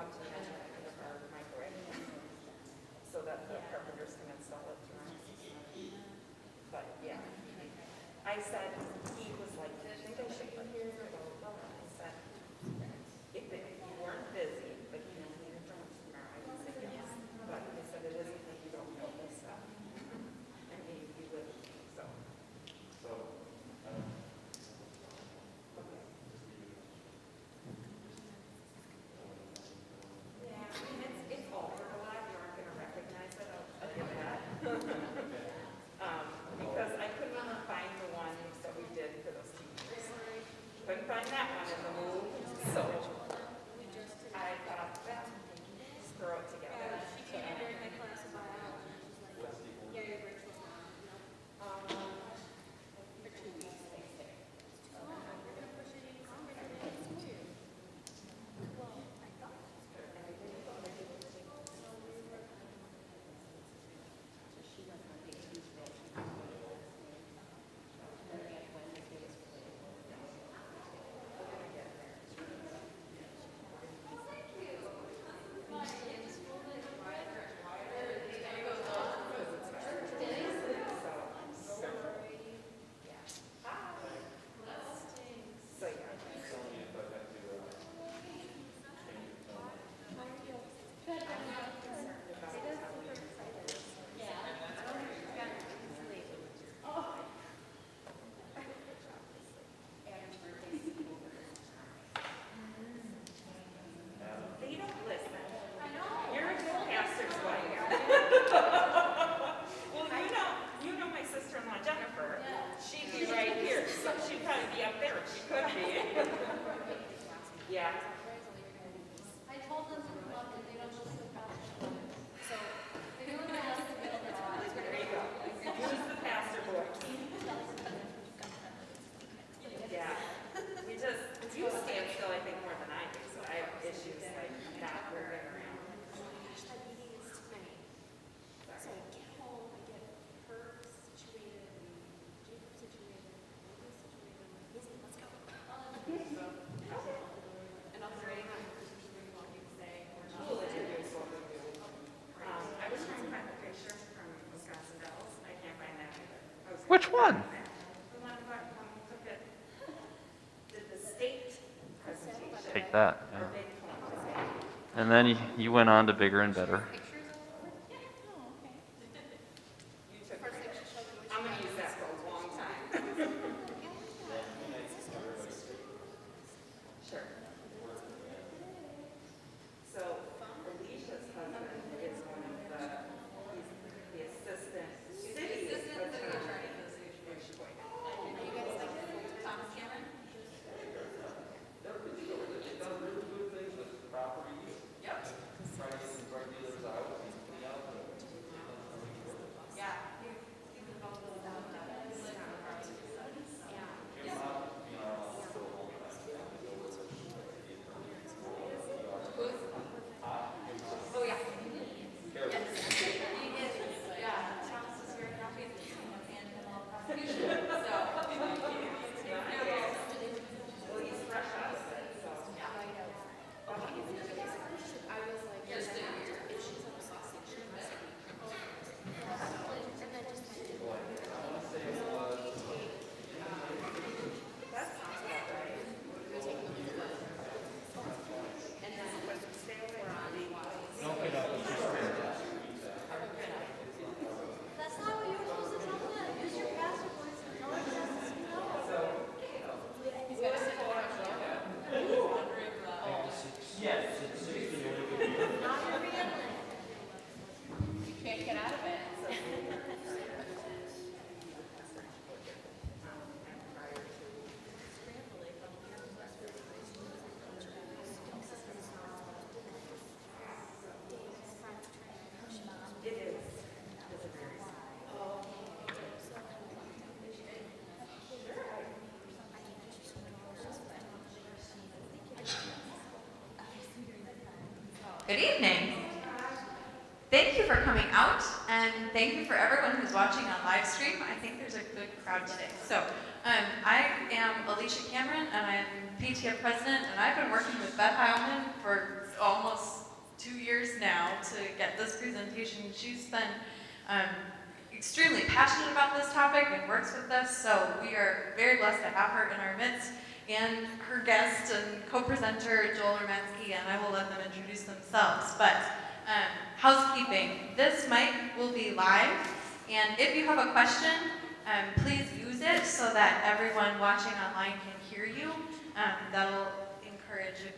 out to the end of our microwave so that the carpenters can install it tomorrow. But yeah, I said, he was like, do you think I should put here? Blah, blah, blah. I said, if you weren't busy, but you need a drum tomorrow, I would say yes. But he said, it isn't that you don't know this stuff. I mean, you live with me, so. Okay. Yeah, I mean, it's altered a lot. You aren't going to recognize it. I'll tell you that. Because I couldn't even find the ones that we did for those TVs. Couldn't find that one in the move, so I thought, well, let's throw it together. She came in during my class of biology. She's like, yeah, your virtual now. For 2 weeks. Oh, you're gonna push it in longer than it is too. Well, I thought. So, yeah. They don't listen. You're a good pastor's wife. Well, you know my sister-in-law Jennifer. She'd be right here, so she'd probably be up there if she could be. Yeah. I told them to come up and they don't listen to pastor. So, they're doing the house in the middle of the house. There you go. Who's the pastor boy? Yeah. You stand still, I think, more than I do, so I have issues like not moving around. Gosh, that meeting is tonight. So I get home, I get her situated, Jacob situated, Logan situated, I'm like, Izzy, let's go. And I'll be ready to what you say. We'll introduce what we do. I was trying to find a picture from Wisconsin Dells. I can't find that either. Which one? The one about when we took it, did the state presentation. Take that. Or Yeah. big point. And then you went on to bigger and better. Pictures of it? Yeah. Oh, okay. You took First, it. I should show you which I'm gonna use that for a long time. Sure. So Alicia's husband is one of he's the assistant city attorney. Are you guys like Thomas Cameron? Yeah. Oh, yeah. Yes. He is, yeah. Thomas is very happy that he's going to handle all prosecution, so. Well, he's fresh out of it, so. I was like, just a year. If she's on a sausage, she must be. And then just That sounds about right. And then when we stay over on the. that's not what you were supposed to tell them. Use your pastor voice and tell them that's no. He's got to sit down. Not your family. You can't get out of it. It is. Good evening. Thank you for coming out, and thank you for everyone who's watching on live stream. I think there's a good crowd today. So, I am Alicia Cameron, and I'm PTF president, and I've been working with Beth Heilman for almost to get this presentation. She's been extremely passionate about this topic and works with us, so we are very blessed to have her in our midst, and her guest and co-presenter, Joel Romansky, and I will let them introduce themselves. But housekeeping, this mic will be live, and if you have a question, please use it so that everyone watching online can hear you. That'll encourage a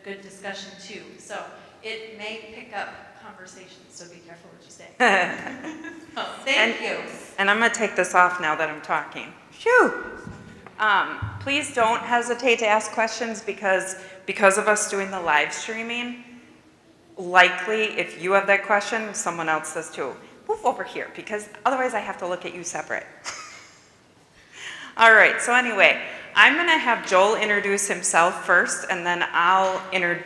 good discussion too. So it may pick up conversations, so be careful what you say. Thank you. And I'm gonna take this off now that I'm talking. Phew. Please don't hesitate to ask questions because of us doing the live streaming, likely if you have that question, someone else does too. Move over here because otherwise I have to look at you separate. All right, so anyway, I'm gonna have Joel introduce himself first, and then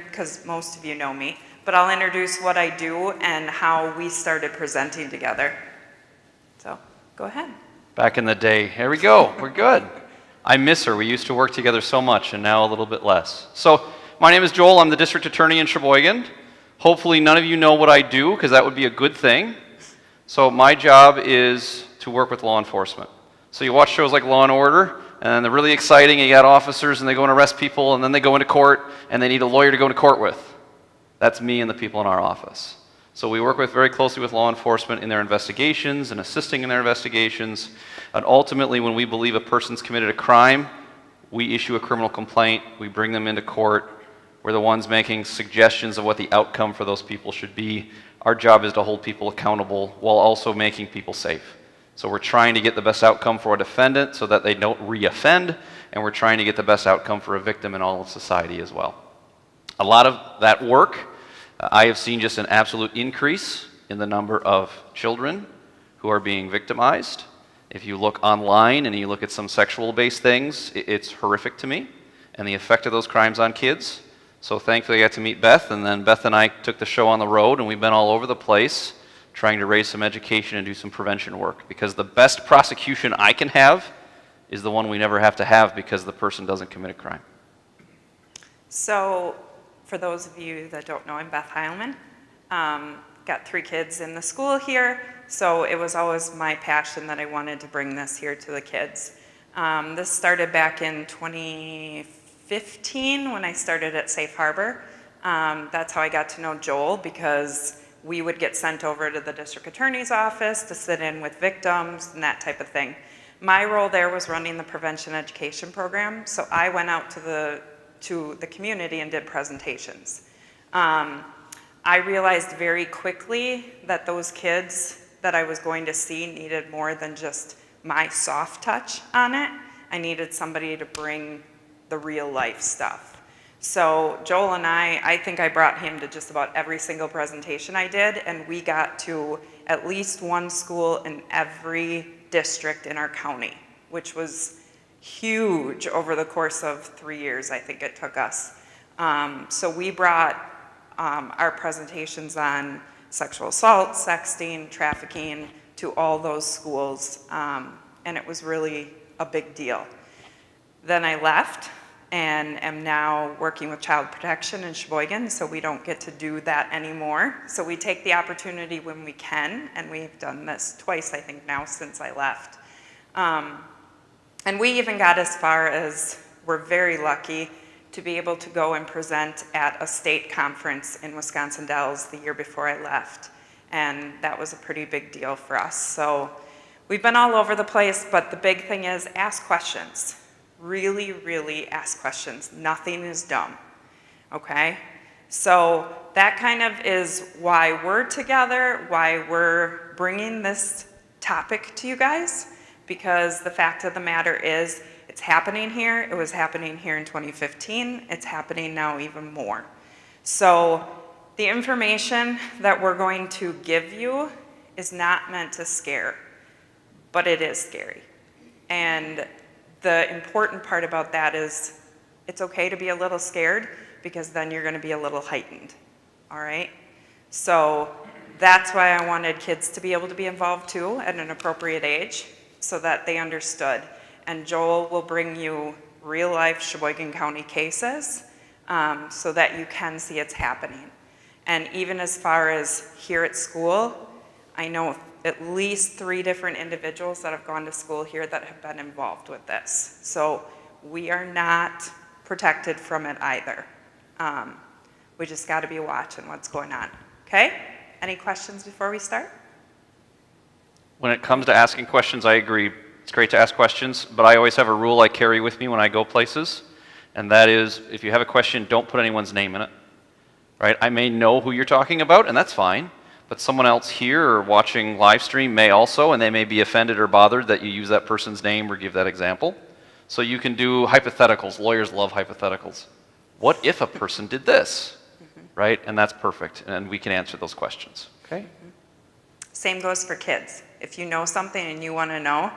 because most of you know me, but I'll introduce what I do and how we started presenting together. So, go ahead. Back in the day. Here we go. We're good. I miss her. We used to work together so much, and now a little bit less. So, my name is Joel. I'm the district attorney in Sheboygan. Hopefully none of you know what I do, because that would be a good thing. So my job is to work with law enforcement. So you watch shows like Law and Order, and they're really exciting. You got officers, and they go and arrest people, and then they go into court, and they need a lawyer to go into court with. That's me and the people in our office. So we work very closely with law enforcement in their investigations and assisting in their investigations. And ultimately, when we believe a person's committed a crime, we issue a criminal complaint. We bring them into court. We're the ones making suggestions of what the outcome for those people should be. Our job is to hold people accountable while also making people safe. So we're trying to get the best outcome for a defendant so that they don't re-offend, and we're trying to get the best outcome for a victim in all of society as well. A lot of that work, I have seen just an absolute increase in the number of children who are being victimized. If you look online and you look at some sexual-based things, it's horrific to me, and the effect of those crimes on kids. So thankfully I got to meet Beth, and then Beth and I took the show on the road, and we've been all over the place trying to raise some education and do some prevention work, because the best prosecution I can have is the one we never have to have because the person doesn't commit a crime. So, for those of you that don't know, I'm Beth Heilman. Got 3 kids in the school here, so it was always my passion that I wanted to bring this here to the kids. This started back in 2015 when I started at Safe Harbor. That's how I got to know Joel, because we would get sent over to the district attorney's office to sit in with victims and that type of thing. My role there was running the prevention education program, so I went out to the community and did presentations. I realized very quickly that those kids that I was going to see needed more than just my soft touch on it. I needed somebody to bring the real life stuff. So Joel and I think I brought him to just about every single presentation I did, and we got to at least one school in every district in our county, which was huge over the course of 3 years, I think it took us. So we brought our presentations on sexual assault, sexting, trafficking to all those schools, and it was really a big deal. Then I left and am now working with Child Protection in Sheboygan, so we don't get to do that anymore. So we take the opportunity when we can, and we've done this twice, I think, now since I left. And we even got as far as, we're very lucky to be able to go and present at a state conference in Wisconsin Dells the year before I left. And that was a pretty big deal for us. So we've been all over the place, but the big thing is ask questions. Really, really ask questions. Nothing is dumb, okay? So that kind of is why we're together, why we're bringing this topic to you guys, because the fact of the matter is it's happening here. It was happening here in 2015. It's happening now even more. So the information that we're going to give you is not meant to scare, but it is scary. And the important part about that is it's okay to be a little scared, because then you're going to be a little heightened, all right? So that's why I wanted kids to be able to be involved too at an appropriate age so that they understood. And Joel will bring you real life Sheboygan County cases so that you can see it's happening. And even as far as here at school, I know at least 3 different individuals that have gone to school here that have been involved with this. So we are not protected from it either. We just got to be watching what's going on. Okay? Any questions before we start? When it comes to asking questions, I agree. It's great to ask questions, but I always have a rule I carry with me when I go places, and that is, if you have a question, don't put anyone's name in it. Right? I may know who you're talking about, and that's fine, but someone else here or watching live stream may also, and they may be offended or bothered that you use that person's name or give that example. So you can do hypotheticals. Lawyers love hypotheticals. What if a person did this? Right? And that's perfect, and we can answer those questions. Okay? Same goes for kids. If you know something and you want to know,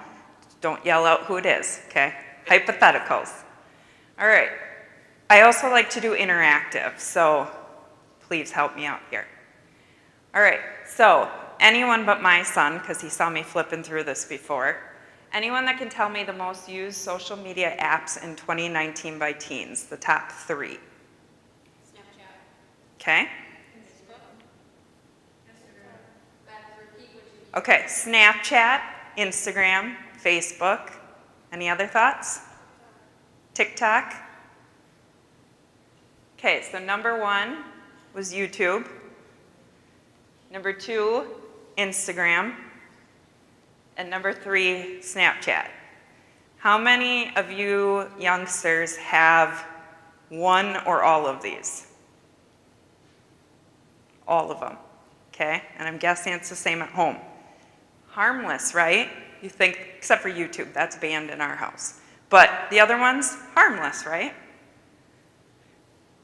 don't yell out who it is, okay? Hypotheticals. All right. I also like to do interactive, so please help me out here. All right, so anyone but my son, because he saw me flipping through this before, anyone that can tell me the most used social media apps in 2019 by teens, the top 3. Snapchat. Okay? Facebook. Okay, Snapchat, Instagram, Facebook. Any other thoughts? TikTok? Okay, so number 1 was YouTube. Number 2, Instagram. And number 3, Snapchat. How many of you youngsters have one or all of these? All of them, okay? And I'm guessing it's the same at home. Harmless, right? You think, except for YouTube, that's banned in our house. But the other ones, harmless, right?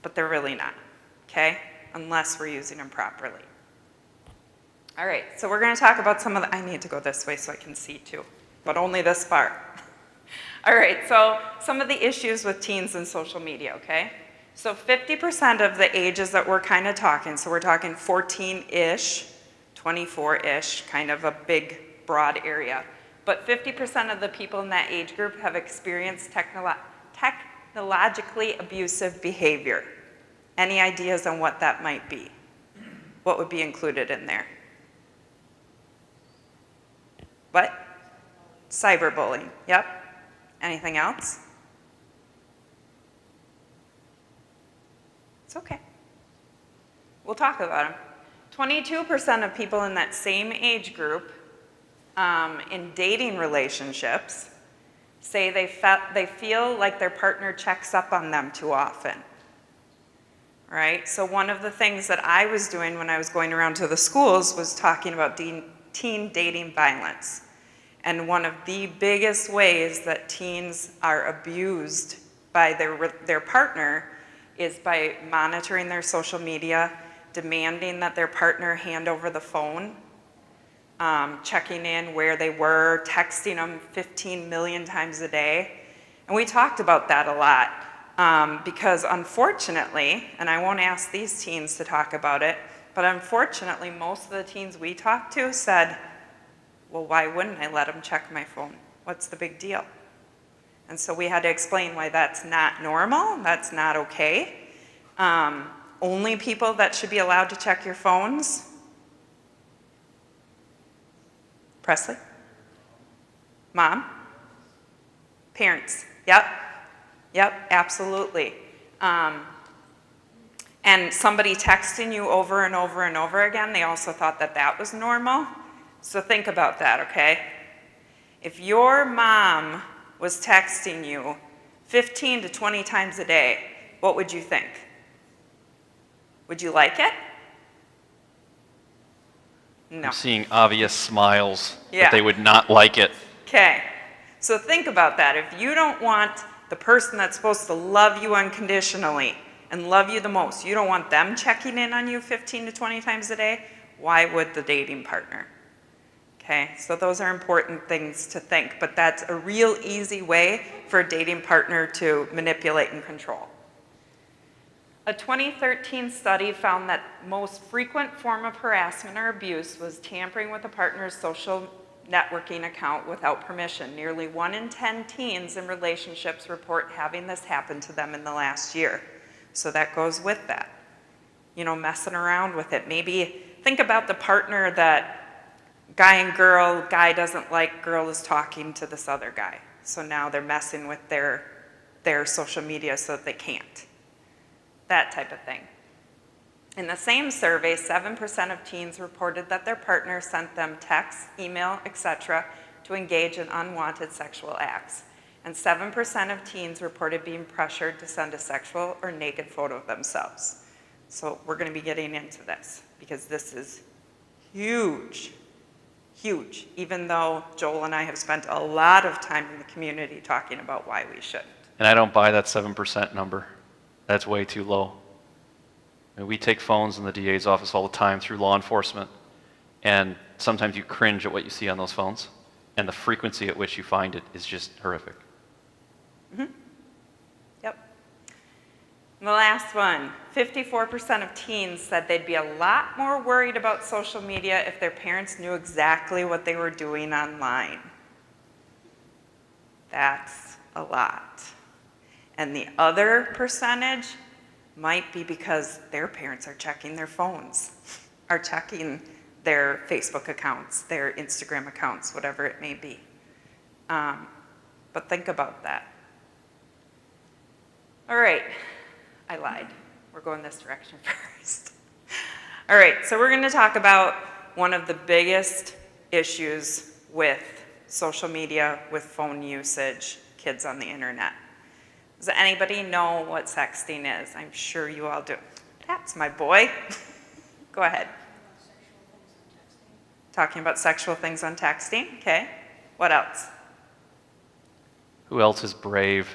But they're really not, okay? Unless we're using them properly. All right, so we're gonna talk about some of the, I need to go this way so I can see too, but only this far. All right, so some of the issues with teens and social media, okay? So 50% of the ages that we're kind of talking, so we're talking 14-ish, 24-ish, kind of a big, broad area. But 50% of the people in that age group have experienced technologically abusive behavior. Any ideas on what that might be? What would be included in there? What? Cyberbullying, yep. Anything else? It's okay. We'll talk about them. 22% of people in that same age group in dating relationships say they feel like their partner checks up on them too often. Right? So one of the things that I was doing when I was going around to the schools was talking about teen dating violence. And one of the biggest ways that teens are abused by their partner is by monitoring their social media, demanding that their partner hand over the phone, checking in where they were, texting them 15 million times a day. And we talked about that a lot because unfortunately, and I won't ask these teens to talk about it, but unfortunately most of the teens we talked to said, well, why wouldn't I let them check my phone? What's the big deal? And so we had to explain why that's not normal, that's not okay. Only people that should be allowed to check your phones. Presley? Mom? Parents, yep. Yep, absolutely. And somebody texting you over and over and over again, they also thought that that was normal. So think about that, okay? If your mom was texting you 15 to 20 times a day, what would you think? Would you like it? No. I'm seeing obvious smiles Yeah. that they would not like it. Okay, so think about that. If you don't want the person that's supposed to love you unconditionally and love you the most, you don't want them checking in on you 15 to 20 times a day, why would the dating partner? Okay, so those are important things to think, but that's a real easy way for a dating partner to manipulate and control. A 2013 study found that most frequent form of harassment or abuse was tampering with a partner's social networking account without permission. Nearly 1 in 10 teens in relationships report having this happen to them in the last year. So that goes with that. messing around with it. Maybe think about the partner that guy and girl, guy doesn't like, girl is talking to this other guy. So now they're messing with their social media so that they can't. That type of thing. In the same survey, 7% of teens reported that their partner sent them texts, email, etc. to engage in unwanted sexual acts. And 7% of teens reported being pressured to send a sexual or naked photo of themselves. So we're going to be getting into this because this is huge, huge, even though Joel and I have spent a lot of time in the community talking about why we shouldn't. And I don't buy that 7% number. That's way too low. I mean, we take phones in the DA's office all the time through law enforcement, and sometimes you cringe at what you see on those phones, and the frequency at which you find it is just horrific. Mm-hmm. Yep. And the last one, 54% of teens said they'd be a lot more worried about social media if their parents knew exactly what they were doing online. That's a lot. And the other percentage might be because their parents are checking their phones, are checking their Facebook accounts, their Instagram accounts, whatever it may be. But think about that. All right, I lied. We're going this direction first. All right, so we're going to talk about one of the biggest issues with social media, with phone usage, kids on the internet. Does anybody know what sexting is? I'm sure you all do. That's my boy. Go ahead. Talking about sexual things on texting. Okay. What else? Who else is brave?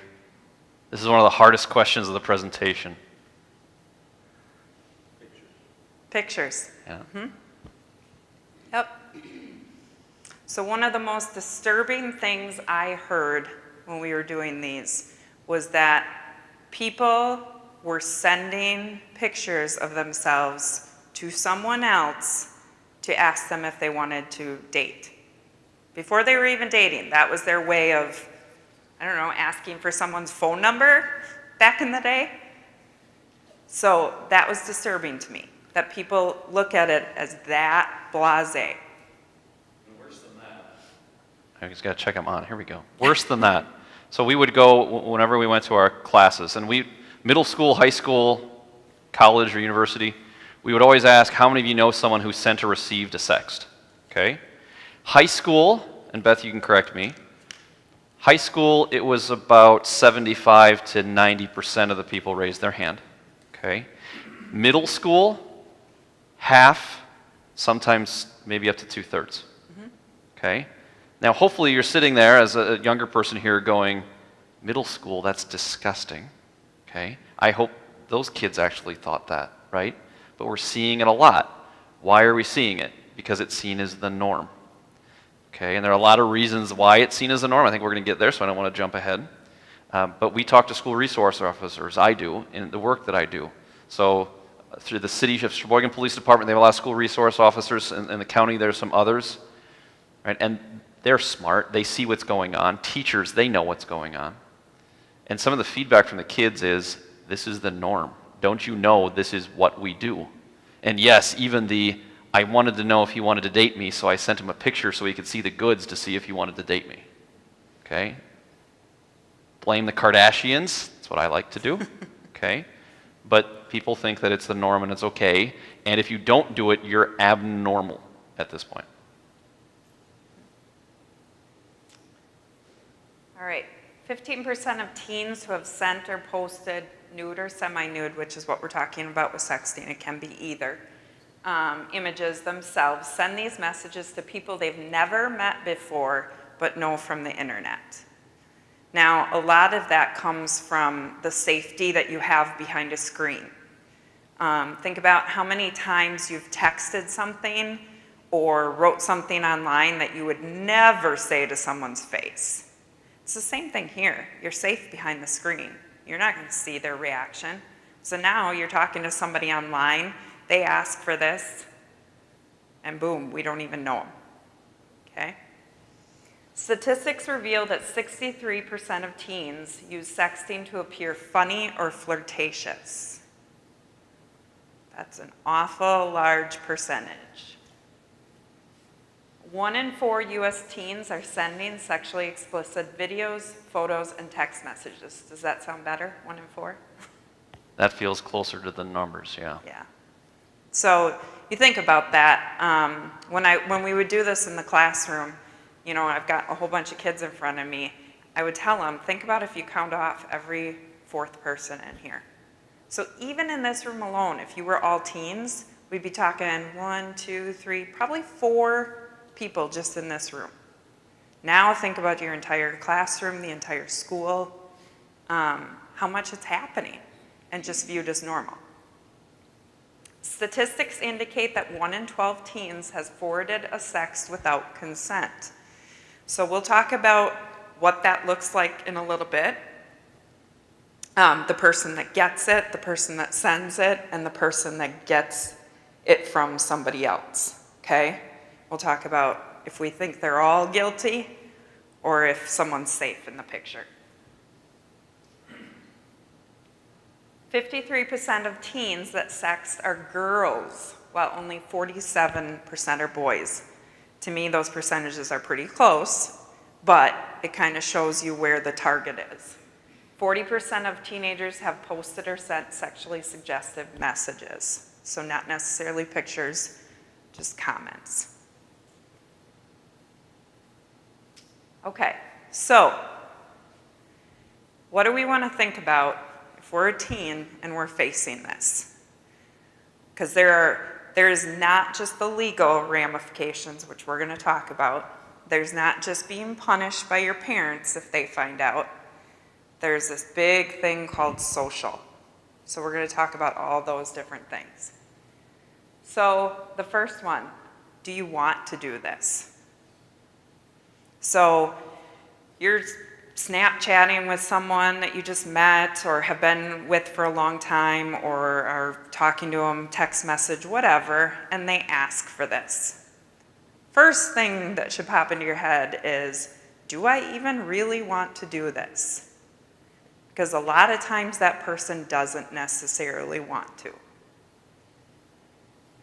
This is one of the hardest questions of the presentation. Pictures. Yeah. Mm-hmm. Yep. So one of the most disturbing things I heard when we were doing these was that people were sending pictures of themselves to someone else to ask them if they wanted to date. Before they were even dating, that was their way of, I don't know, asking for someone's phone number back in the day. So that was disturbing to me, that people look at it as that blasé. Worse than that. I just got to check them on. Here we go. Worse than that. So we would go whenever we went to our classes, and middle school, high school, college, or university, we would always ask, how many of you know someone who sent or received a sext? Okay? High school, and Beth, you can correct me, high school, it was about 75 to 90% of the people raised their hand. Okay? Middle school, half, sometimes maybe up to 2/3. Mm-hmm. Okay? Now, hopefully you're sitting there as a younger person here going, middle school, that's disgusting, okay? I hope those kids actually thought that, right? But we're seeing it a lot. Why are we seeing it? Because it's seen as the norm, okay? And there are a lot of reasons why it's seen as the norm. I think we're going to get there, so I don't want to jump ahead. But we talk to school resource officers, I do, in the work that I do. So through the City of Sheboygan Police Department, they have a lot of school resource officers. In the county, there's some others, right? And they're smart. They see what's going on. Teachers, they know what's going on. And some of the feedback from the kids is, this is the norm. Don't you know this is what we do? And yes, even I wanted to know if he wanted to date me, so I sent him a picture so he could see the goods to see if he wanted to date me. Okay? Blame the Kardashians. That's what I like to do. Okay? But people think that it's the norm and it's okay. And if you don't do it, you're abnormal at this point. All right, 15% of teens who have sent or posted nude or semi-nude, which is what we're talking about with sexting, it can be either, images themselves, send these messages to people they've never met before but know from the internet. Now, a lot of that comes from the safety that you have behind a screen. Think about how many times you've texted something or wrote something online that you would never say to someone's face. It's the same thing here. You're safe behind the screen. You're not going to see their reaction. So now you're talking to somebody online, they ask for this, and boom, we don't even know them. Okay? Statistics reveal that 63% of teens use sexting to appear funny or flirtatious. That's an awful large percentage. 1 in 4 U.S. teens are sending sexually explicit videos, photos, and text messages. Does that sound better? 1 in 4? That feels closer to the numbers, yeah. Yeah. So you think about that. When we would do this in the classroom, you know, I've got a whole bunch of kids in front of me. I would tell them, think about if you count off every 4th person in here. So even in this room alone, if you were all teens, we'd be talking 1, 2, 3, probably 4 people just in this room. Now think about your entire classroom, the entire school, how much it's happening and just viewed as normal. Statistics indicate that 1 in 12 teens has forwarded a sext without consent. So we'll talk about what that looks like in a little bit. The person that gets it, the person that sends it, and the person that gets it from somebody else, okay? We'll talk about if we think they're all guilty or if someone's safe in the picture. 53% of teens that sext are girls, while only 47% are boys. To me, those percentages are pretty close, but it kind of shows you where the target is. 40% of teenagers have posted or sent sexually suggestive messages. So not necessarily pictures, just comments. Okay, so what do we want to think about if we're a teen and we're facing this? Because there is not just the legal ramifications, which we're going to talk about. There's not just being punished by your parents if they find out. There's this big thing called social. So we're going to talk about all those different things. So the first one, do you want to do this? So you're Snapchatting with someone that you just met or have been with for a long time or are talking to them, text message, whatever, and they ask for this. First thing that should pop into your head is, do I even really want to do this? Because a lot of times that person doesn't necessarily want to.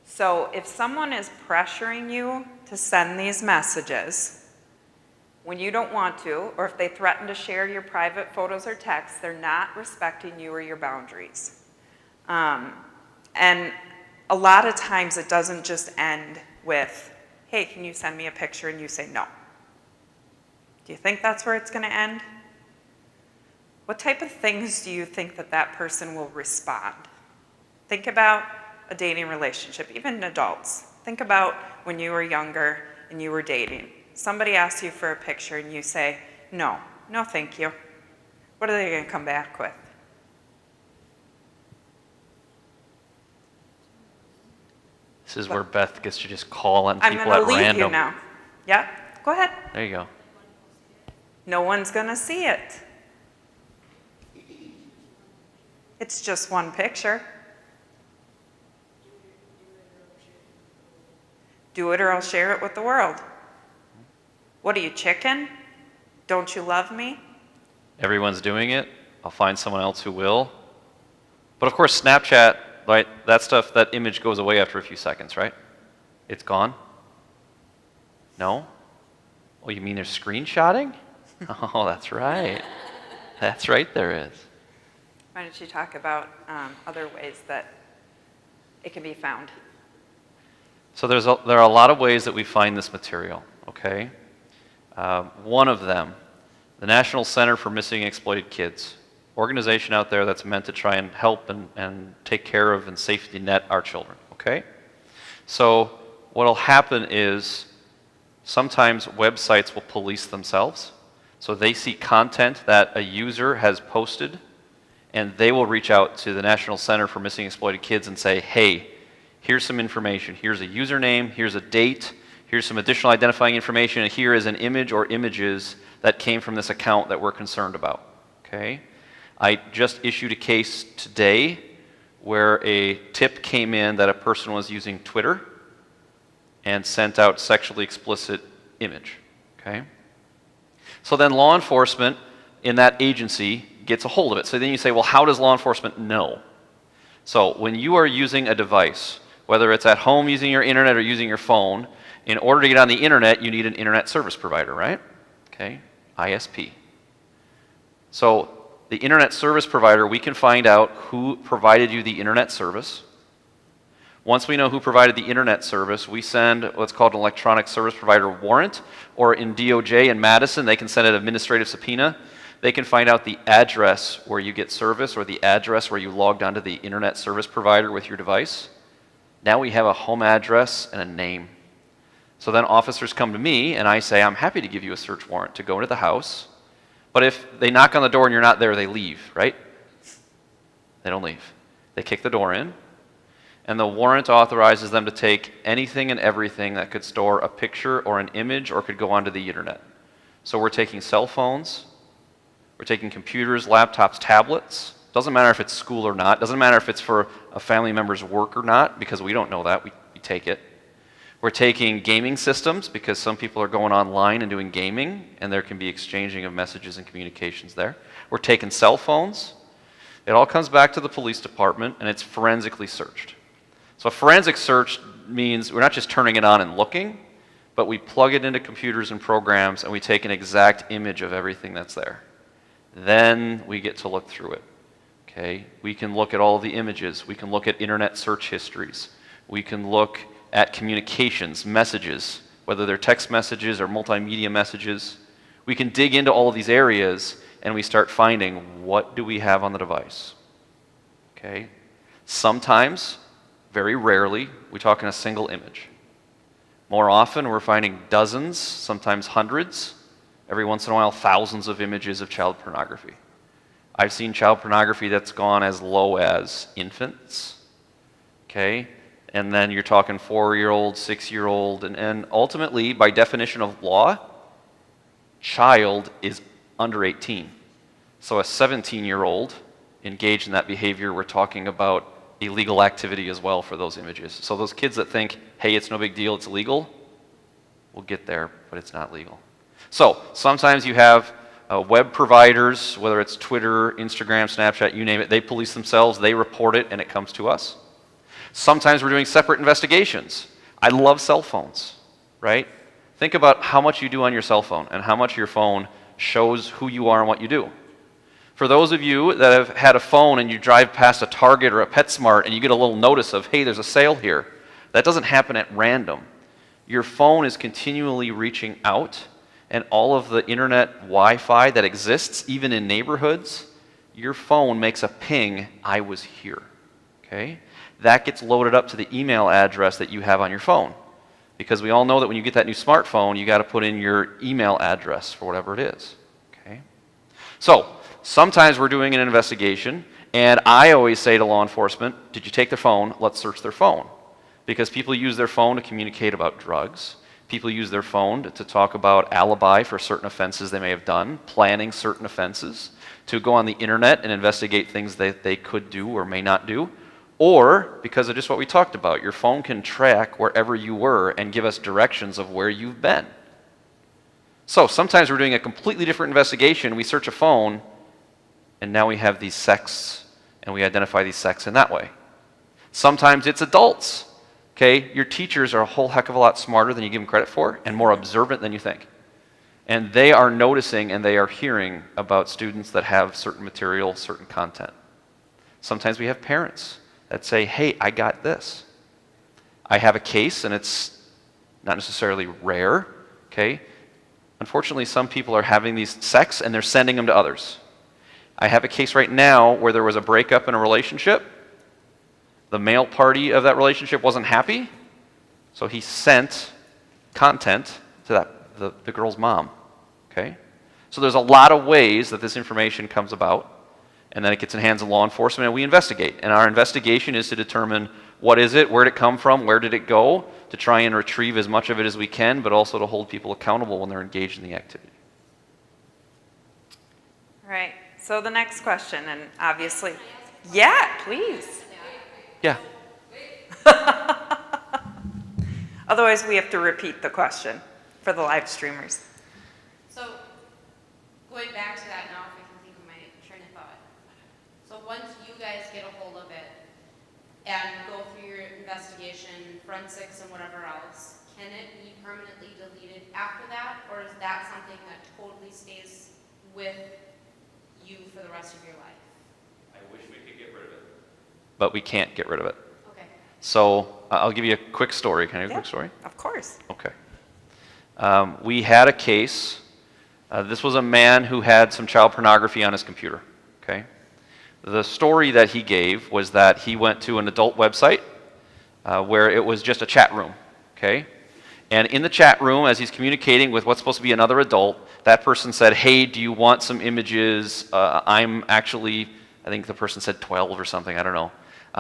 So if someone is pressuring you to send these messages when you don't want to, or if they threaten to share your private photos or texts, they're not respecting you or your boundaries. And a lot of times it doesn't just end with, hey, can you send me a picture? And you say no. Do you think that's where it's going to end? What type of things do you think that that person will respond? Think about a dating relationship, even adults. Think about when you were younger and you were dating. Somebody asks you for a picture and you say, no, no thank you. What are they going to come back with? This is where Beth gets to just call on I'm people going at to leave random. you now. Yeah, go ahead. There you go. No one's going to see it. It's just one picture. Do it or I'll share it with the world. What are you, chicken? Don't you love me? Everyone's doing it. I'll find someone else who will. But of course, Snapchat, right, that stuff, that image goes away after a few seconds, right? It's gone? No? Oh, you mean there's screenshotting? Oh, that's right. That's right, there is. Why don't you talk about other ways that it can be found? So there are a lot of ways that we find this material, okay? One of them, the National Center for Missing and Exploited Kids, organization out there that's meant to try and help and take care of and safety net our children, okay? So what'll happen is sometimes websites will police themselves. So they see content that a user has posted and they will reach out to the National Center for Missing and Exploited Kids and say, hey, here's some information. Here's a username, here's a date, here's some additional identifying information, and here is an image or images that came from this account that we're concerned about, okay? I just issued a case today where a tip came in that a person was using Twitter and sent out sexually explicit image, okay? So then law enforcement in that agency gets a hold of it. So then you say, well, how does law enforcement know? So when you are using a device, whether it's at home using your internet or using your phone, in order to get on the internet, you need an internet service provider, right? Okay, ISP. So the internet service provider, we can find out who provided you the internet service. Once we know who provided the internet service, we send what's called an electronic service provider warrant, or in DOJ in Madison, they can send an administrative subpoena. They can find out the address where you get service or the address where you logged onto the internet service provider with your device. Now we have a home address and a name. So then officers come to me and I say, I'm happy to give you a search warrant to go into the house. But if they knock on the door and you're not there, they leave, right? They don't leave. They kick the door in. And the warrant authorizes them to take anything and everything that could store a picture or an image or could go onto the internet. So we're taking cell phones, we're taking computers, laptops, tablets. Doesn't matter if it's school or not. Doesn't matter if it's for a family member's work or not, because we don't know that. We take it. We're taking gaming systems because some people are going online and doing gaming, and there can be exchanging of messages and communications there. We're taking cell phones. It all comes back to the police department, and it's forensically searched. So a forensic search means we're not just turning it on and looking, but we plug it into computers and programs, and we take an exact image of everything that's there. Then we get to look through it. Okay? We can look at all of the images. We can look at internet search histories. We can look at communications, messages, whether they're text messages or multimedia messages. We can dig into all of these areas and we start finding, what do we have on the device? Okay? Sometimes, very rarely, we talk in a single image. More often, we're finding dozens, sometimes hundreds, every once in a while, thousands of images of child pornography. I've seen child pornography that's gone as low as infants, okay? And then you're talking 4-year-old, 6-year-old, and ultimately, by definition of law, child is under 18. So a 17-year-old engaged in that behavior, we're talking about illegal activity as well for those images. So those kids that think, hey, it's no big deal, it's legal, we'll get there, but it's not legal. So sometimes you have web providers, whether it's Twitter, Instagram, Snapchat, you name it, they police themselves, they report it, and it comes to us. Sometimes we're doing separate investigations. I love cell phones, right? Think about how much you do on your cell phone and how much your phone shows who you are and what you do. For those of you that have had a phone and you drive past a Target or a PetSmart and you get a little notice of, hey, there's a sale here, that doesn't happen at random. Your phone is continually reaching out, and all of the internet Wi-Fi that exists, even in neighborhoods, your phone makes a ping, I was here, okay? That gets loaded up to the email address that you have on your phone. Because we all know that when you get that new smartphone, you got to put in your email address for whatever it is. Okay? So, sometimes we're doing an investigation, and I always say to law enforcement, did you take their phone? Let's search their phone. Because people use their phone to communicate about drugs. People use their phone to talk about alibi for certain offenses they may have done, planning certain offenses, to go on the internet and investigate things that they could do or may not do. Or, because of just what we talked about, your phone can track wherever you were and give us directions of where you've been. So sometimes we're doing a completely different investigation. We search a phone, and now we have these sects, and we identify these sects in that way. Sometimes it's adults. Okay, your teachers are a whole heck of a lot smarter than you give them credit for, and more observant than you think. And they are noticing and they are hearing about students that have certain material, certain content. Sometimes we have parents that say, hey, I got this. I have a case, and it's not necessarily rare, okay? Unfortunately, some people are having these sects, and they're sending them to others. I have a case right now where there was a breakup in a relationship. The male party of that relationship wasn't happy, so he sent content to the girl's mom, okay? So there's a lot of ways that this information comes about, and then it gets in the hands of law enforcement, and we investigate. And our investigation is to determine what is it, where did it come from, where did it go, to try and retrieve as much of it as we can, but also to hold people accountable when they're engaged in the activity. All right, so the next question, and obviously, yeah, please. Yeah. Otherwise, we have to repeat the question for the live streamers. So, going back to that now, if I can think of my train of thought. So once you guys get a hold of it, investigation, forensics, and whatever else, can it be permanently deleted after that, or is that something that totally stays with you for the rest of your life? I wish we could get rid of it. But we can't get rid of it. Okay. So I'll give you a quick story. Can I give a quick story? Of course. Okay. We had a case. This was a man who had some child pornography on his computer. Okay. The story that he gave was that he went to an adult website where it was just a chat room. Okay. And in the chat room, as he's communicating with what's supposed to be another adult, that person said, "Hey, do you want some images? I'm actually," I think the person said 12 or something, I don't know.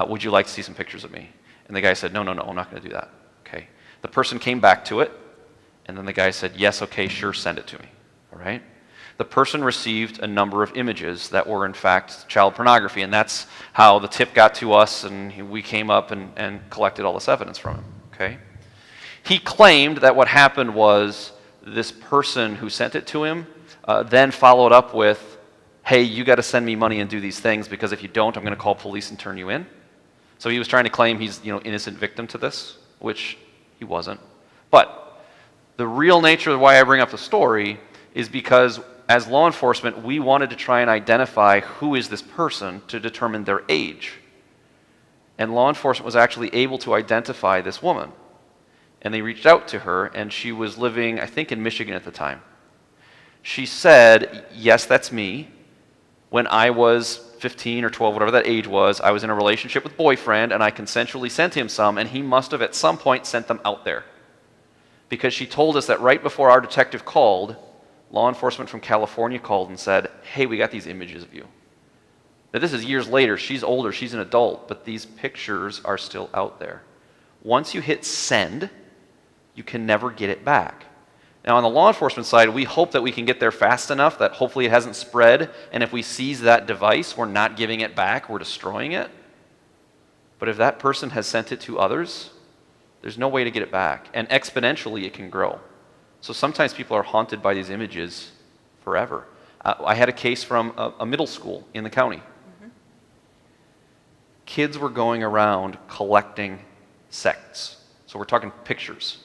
"Would you like to see some pictures of me?" And the guy said, no, I'm not going to do that. Okay. The person came back to it, and then the guy said, "Yes, okay, sure, send it to me." All right. The person received a number of images that were in fact child pornography, and that's how the tip got to us, and we came up and collected all this evidence from him. Okay. He claimed that what happened was this person who sent it to him then followed up with, "Hey, you got to send me money and do these things, because if you don't, I'm going to call police and turn you in." So he was trying to claim he's, innocent victim to this, which he wasn't. But the real nature of why I bring up the story is because as law enforcement, we wanted to try and identify who is this person to determine their age. And law enforcement was actually able to identify this woman. And they reached out to her, and she was living, I think, in Michigan at the time. She said, "Yes, that's me. When I was 15 or 12, whatever that age was, I was in a relationship with boyfriend, and I consensually sent him some, and he must have at some point sent them out there." Because she told us that right before our detective called, law enforcement from California called and said, "Hey, we got these images of you." Now, this is years later. She's older. She's an adult, but these pictures are still out there. Once you hit send, you can never get it back. Now, on the law enforcement side, we hope that we can get there fast enough that hopefully it hasn't spread, and if we seize that device, we're not giving it back, we're destroying it. But if that person has sent it to others, there's no way to get it back, and exponentially it can grow. So sometimes people are haunted by these images forever. I had a case from a middle school in the county. Kids were going around collecting sects. So we're talking pictures.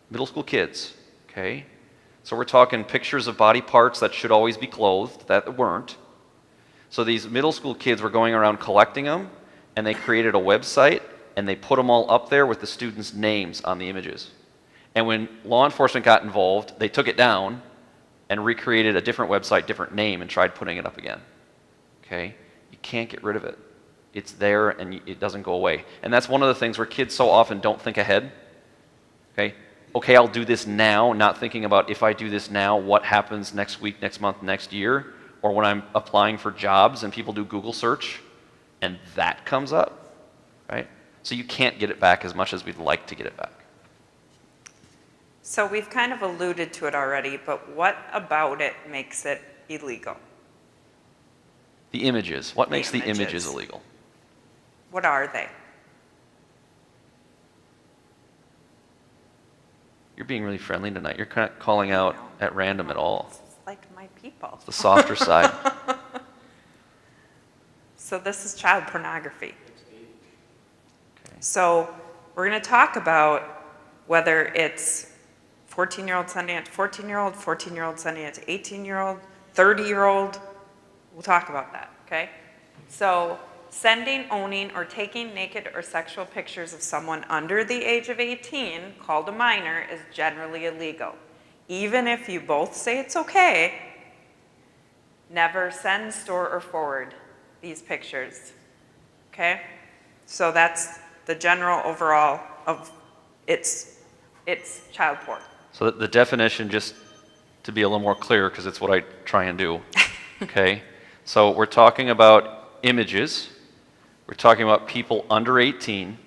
Middle school kids, okay? So we're talking pictures of body parts that should always be clothed, that weren't. So these middle school kids were going around collecting them, and they created a website, and they put them all up there with the students' names on the images. And when law enforcement got involved, they took it down and recreated a different website, different name, and tried putting it up again. Okay? You can't get rid of it. It's there, and it doesn't go away. And that's one of the things where kids so often don't think ahead. Okay, I'll do this now, not thinking about if I do this now, what happens next week, next month, next year, or when I'm applying for jobs and people do Google search, and that comes up, right? So you can't get it back as much as we'd like to get it back. So we've kind of alluded to it already, but what about it makes it illegal? The images. What makes the images images. illegal? What are they? You're being really friendly tonight. You're kind of calling out at random at all. This is like my people. It's the softer side. So this is child pornography. So we're going to talk about whether it's 14-year-old sending it to 14-year-old, 14-year-old sending it to 18-year-old, 30-year-old. We'll talk about that, okay? So sending, owning, or taking naked or sexual pictures of someone under the age of 18, called a minor, is generally illegal. Even if you both say it's okay, never send, store, or forward these pictures, okay? So that's the general overall of it's child porn. So the definition, just to be a little more clear, because it's what I try and do, okay? So we're talking about images. We're talking about people under 18,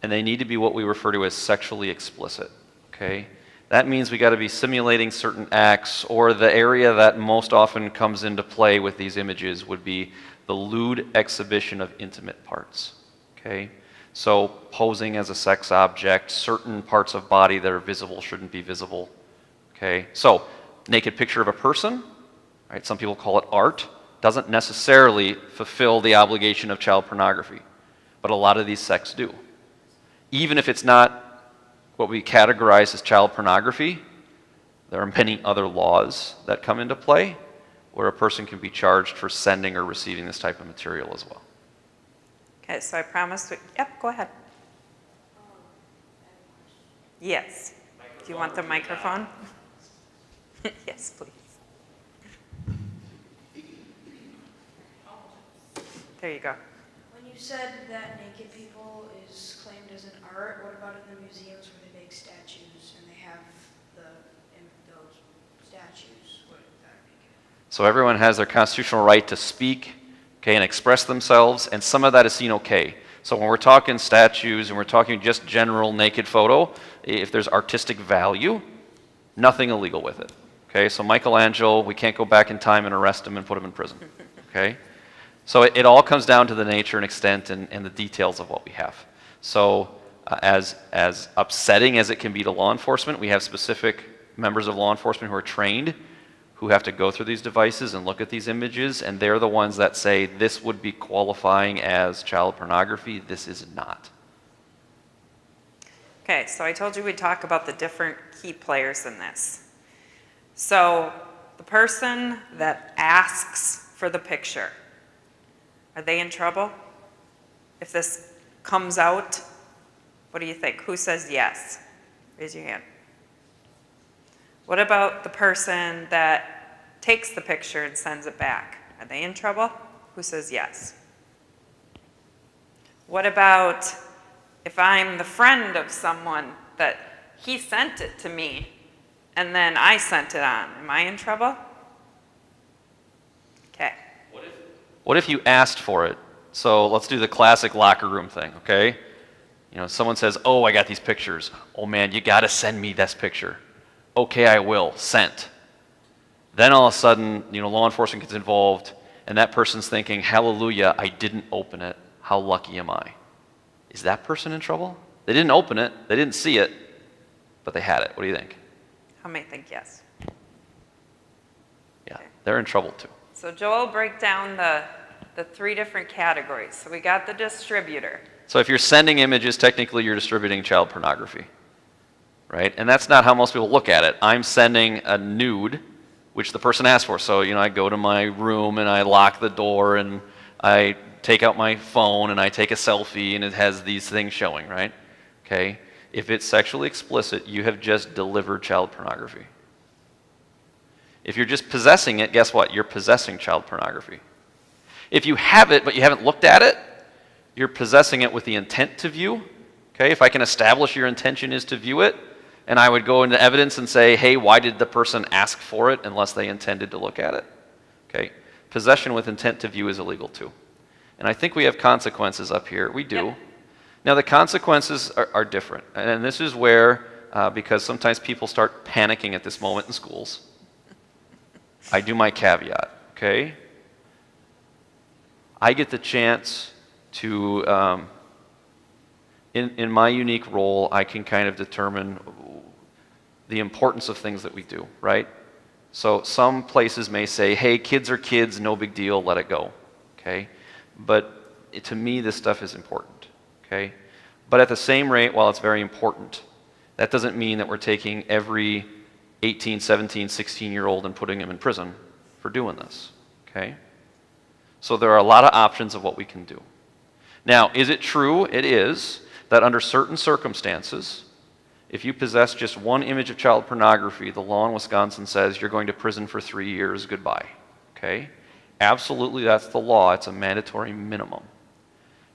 and they need to be what we refer to as sexually explicit, okay? That means we got to be simulating certain acts, or the area that most often comes into play with these images would be the lewd exhibition of intimate parts, okay? So posing as a sex object, certain parts of body that are visible shouldn't be visible, okay? So naked picture of a person, right? Some people call it art. Doesn't necessarily fulfill the obligation of child pornography, but a lot of these sects do. even if it's not what we categorize as child pornography, there are many other laws that come into play where a person can be charged for sending or receiving this type of material as well. Okay, so I promised, yep, go ahead. Yes. Do you want the microphone? Yes, please. There you go. When you said that naked people is claimed as an art, what about in the museums where they make statues and they have those statues? What is that naked? So everyone has their constitutional right to speak, okay, and express themselves, and some of that is seen okay. So when we're talking statues and we're talking just general naked photo, if there's artistic value, nothing illegal with it. Okay, so Michelangelo, we can't go back in time and arrest him and put him in prison. Okay? So it all comes down to the nature and extent and the details of what we have. So as upsetting as it can be to law enforcement, we have specific members of law enforcement who are trained, who have to go through these devices and look at these images, and they're the ones that say this would be qualifying as child pornography, this is not. Okay, so I told you we'd talk about the different key players in this. So the person that asks for the picture, are they in trouble? If this comes out, what do you think? Who says yes? Raise your hand. What about the person that takes the picture and sends it back? Are they in trouble? Who says yes? What about if I'm the friend of someone that he sent it to me and then I sent it on? Am I in trouble? Okay. What if you asked for it? So let's do the classic locker room thing, okay? You know, someone says, oh, I got these pictures. Oh man, you gotta send me this picture. Okay, I will, sent. Then all of a sudden, you know, law enforcement gets involved and that person's thinking, hallelujah, I didn't open it. How lucky am I? Is that person in trouble? They didn't open it, they didn't see it, but they had it. What do you think? How many think yes? Yeah, they're in trouble too. So Joel, break down the three different categories. So we got the distributor. So if you're sending images, technically you're distributing child pornography, right? And that's not how most people look at it. I'm sending a nude, which the person asked for. So, you know, I go to my room and I lock the door and I take out my phone and I take a selfie and it has these things showing, right? Okay. If it's sexually explicit, you have just delivered child pornography. If you're just possessing it, guess what? You're possessing child pornography. If you have it but you haven't looked at it, you're possessing it with the intent to view. Okay, if I can establish your intention is to view it, and I would go into evidence and say, hey, why did the person ask for it unless they intended to look at it? Okay, possession with intent to view is illegal too. And I think we have consequences up here. We do. Yep. Now the consequences are different. And this is where, because sometimes people start panicking at this moment in schools, I do my caveat, okay? I get the chance to, in my unique role, I can kind of determine the importance of things that we do, right? So some places may say, hey, kids are kids, no big deal, let it go, okay? But to me, this stuff is important, okay? But at the same rate, while it's very important, that doesn't mean that we're taking every 18, 17, 16-year-old and putting them in prison for doing this, okay? So there are a lot of options of what we can do. Now, is it true? It is, that under certain circumstances, if you possess just one image of child pornography, the law in Wisconsin says you're going to prison for 3 years, goodbye, okay? Absolutely, that's the law. It's a mandatory minimum.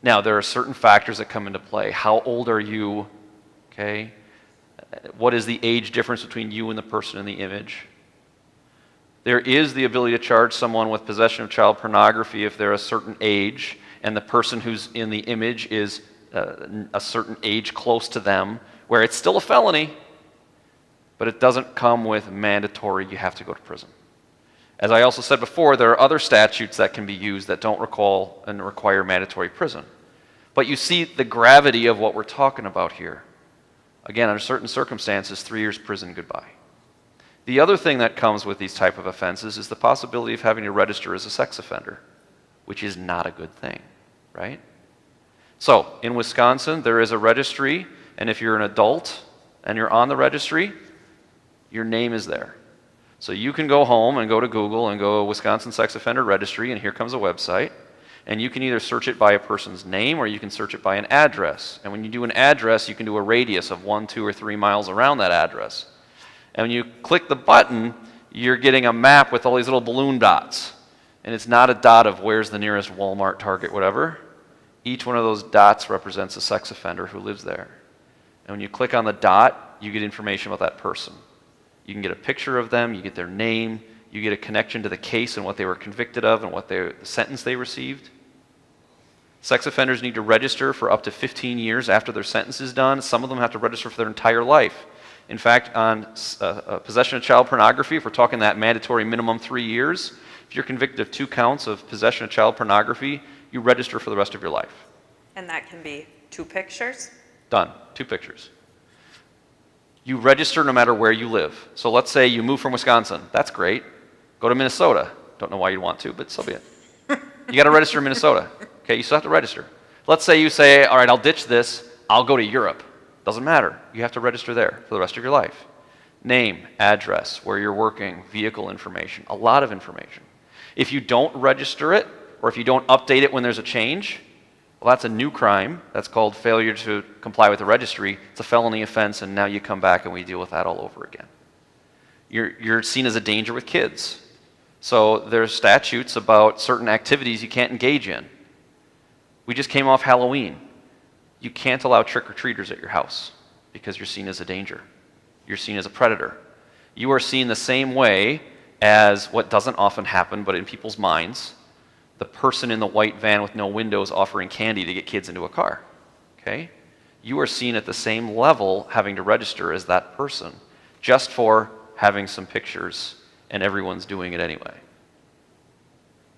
Now, there are certain factors that come into play. How old are you, okay? What is the age difference between you and the person in the image? There is the ability to charge someone with possession of child pornography if they're a certain age and the person who's in the image is a certain age close to them, where it's still a felony, but it doesn't come with mandatory, you have to go to prison. As I also said before, there are other statutes that can be used that don't recall and require mandatory prison. But you see the gravity of what we're talking about here. Again, under certain circumstances, 3 years prison, goodbye. The other thing that comes with these type of offenses is the possibility of having to register as a sex offender, which is not a good thing, right? So, in Wisconsin, there is a registry, and if you're an adult and you're on the registry, your name is there. So you can go home and go to Google and go Wisconsin Sex Offender Registry, and here comes a website. And you can either search it by a person's name or you can search it by an address. And when you do an address, you can do a radius of 1, 2, or 3 miles around that address. And when you click the button, you're getting a map with all these little balloon dots. And it's not a dot of where's the nearest Walmart, Target, whatever. Each one of those dots represents a sex offender who lives there. And when you click on the dot, you get information about that person. You can get a picture of them, you get their name, you get a connection to the case and what they were convicted of and what the sentence they received. Sex offenders need to register for up to 15 years after their sentence is done. Some of them have to register for their entire life. In fact, on possession of child pornography, if we're talking that mandatory minimum 3 years, if you're convicted of 2 counts of possession of child pornography, you register for the rest of your life. And that can be 2 pictures? Done. 2 pictures. You register no matter where you live. So let's say you move from Wisconsin. That's great. Go to Minnesota. Don't know why you'd want to, but so be it. You got to register in Minnesota. Okay, you still have to register. Let's say you say, all right, I'll ditch this. I'll go to Europe. Doesn't matter. You have to register there for the rest of your life. Name, address, where you're working, vehicle information, a lot of information. If you don't register it, or if you don't update it when there's a change, well, that's a new crime. That's called failure to comply with the registry. It's a felony offense, and now you come back and we deal with that all over again. You're seen as a danger with kids. So there's statutes about certain activities you can't engage in. We just came off Halloween. You can't allow trick-or-treaters at your house because you're seen as a danger. You're seen as a predator. You are seen the same way as what doesn't often happen, but in people's minds, the person in the white van with no windows offering candy to get kids into a car. Okay? You are seen at the same level having to register as that person, just for having some pictures, and everyone's doing it anyway.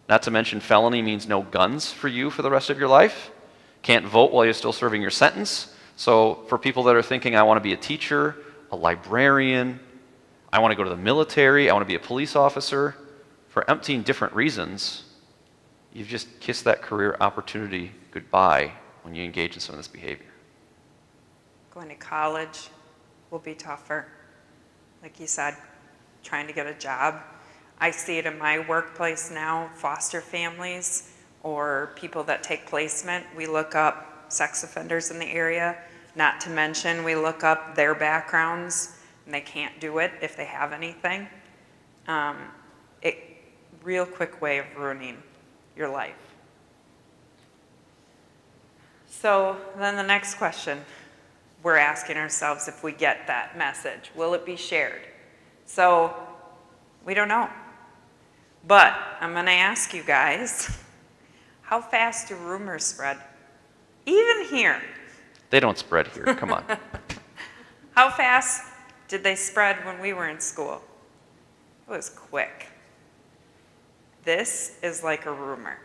Not to mention felony means no guns for you for the rest of your life. Can't vote while you're still serving your sentence. So for people that are thinking, I want to be a teacher, a librarian, I want to go to the military, I want to be a police officer, for umpteen different reasons, you've just kissed that career opportunity goodbye when you engage in some of this behavior. Going to college will be tougher. Like you said, trying to get a job. I see it in my workplace now, foster families or people that take placement. We look up sex offenders in the area, not to mention we look up their backgrounds, and they can't do it if they have anything. Real quick way of ruining your life. So then the next question we're asking ourselves, if we get that message, will it be shared? So we don't know. But I'm going to ask you guys, how fast do rumors spread? Even here. They don't spread here, come on. How fast did they spread when we were in school? It was quick. This is like a rumor.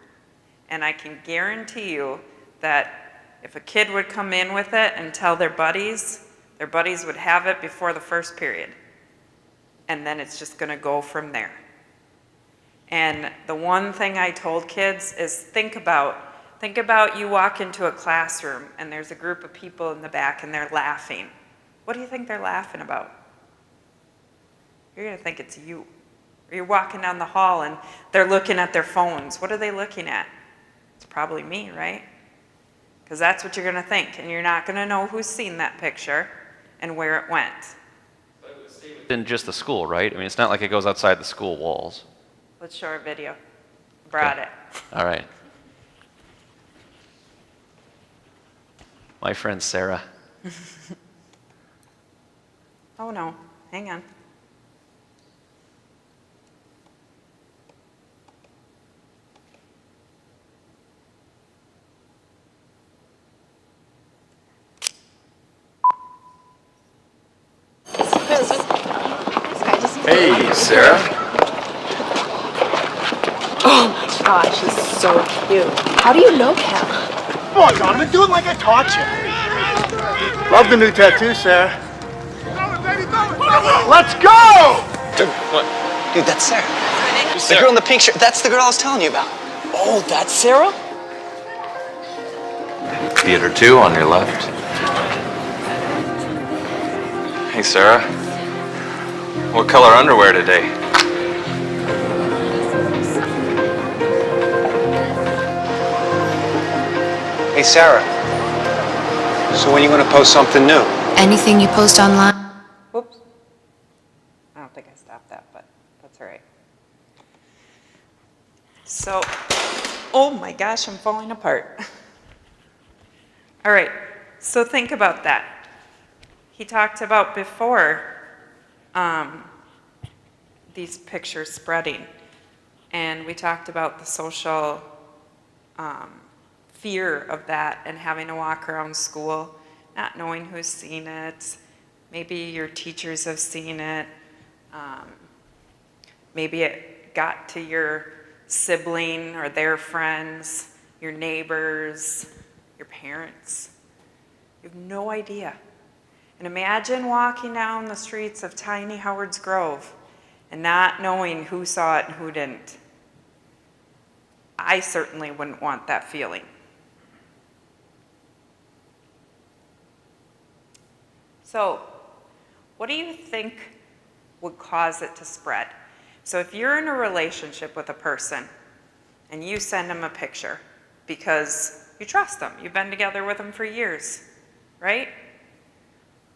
And I can guarantee you that if a kid would come in with it and tell their buddies would have it before the first period. And then it's just going to go from there. And the one thing I told kids is think about you walk into a classroom and there's a group of people in the back and they're laughing. What do you think they're laughing about? You're going to think it's you. Or you're walking down the hall and they're looking at their phones. What are they looking at? It's probably me, right? Because that's what you're going to think. And you're not going to know who's seen that picture and where it went. But it would stay within just the school, right? I mean, it's not like it goes outside the school walls. Let's show our video. Brought it. All right. My friend Sarah. Oh no, hang on. Hey, Sarah. Oh my gosh, he's so cute. How do you know him? Come on, Donovan, do it like I taught you. Love the new tattoo, Sarah. Let's go! Dude, what? Dude, that's Sarah. The girl in the pink shirt. That's the girl I was telling you about. Oh, that's Sarah? Theater 2 on your left. Hey, Sarah. What color underwear today? Hey, Sarah. So when are you going to post something new? Anything you post online. Whoops. I don't think I stopped that, but that's all right. So, oh my gosh, I'm falling apart. All right, so think about that. He talked about before these pictures spreading, and we talked about the social fear of that and having to walk around school, not knowing who's seen it. Maybe your teachers have seen it. Maybe it got to your sibling or their friends, your neighbors, your parents. You have no idea. And imagine walking down the streets of tiny Howard's Grove and not knowing who saw it and who didn't. I certainly wouldn't want that feeling. So, what do you think would cause it to spread? So if you're in a relationship with a person and you send them a picture because you trust them, you've been together with them for years, right?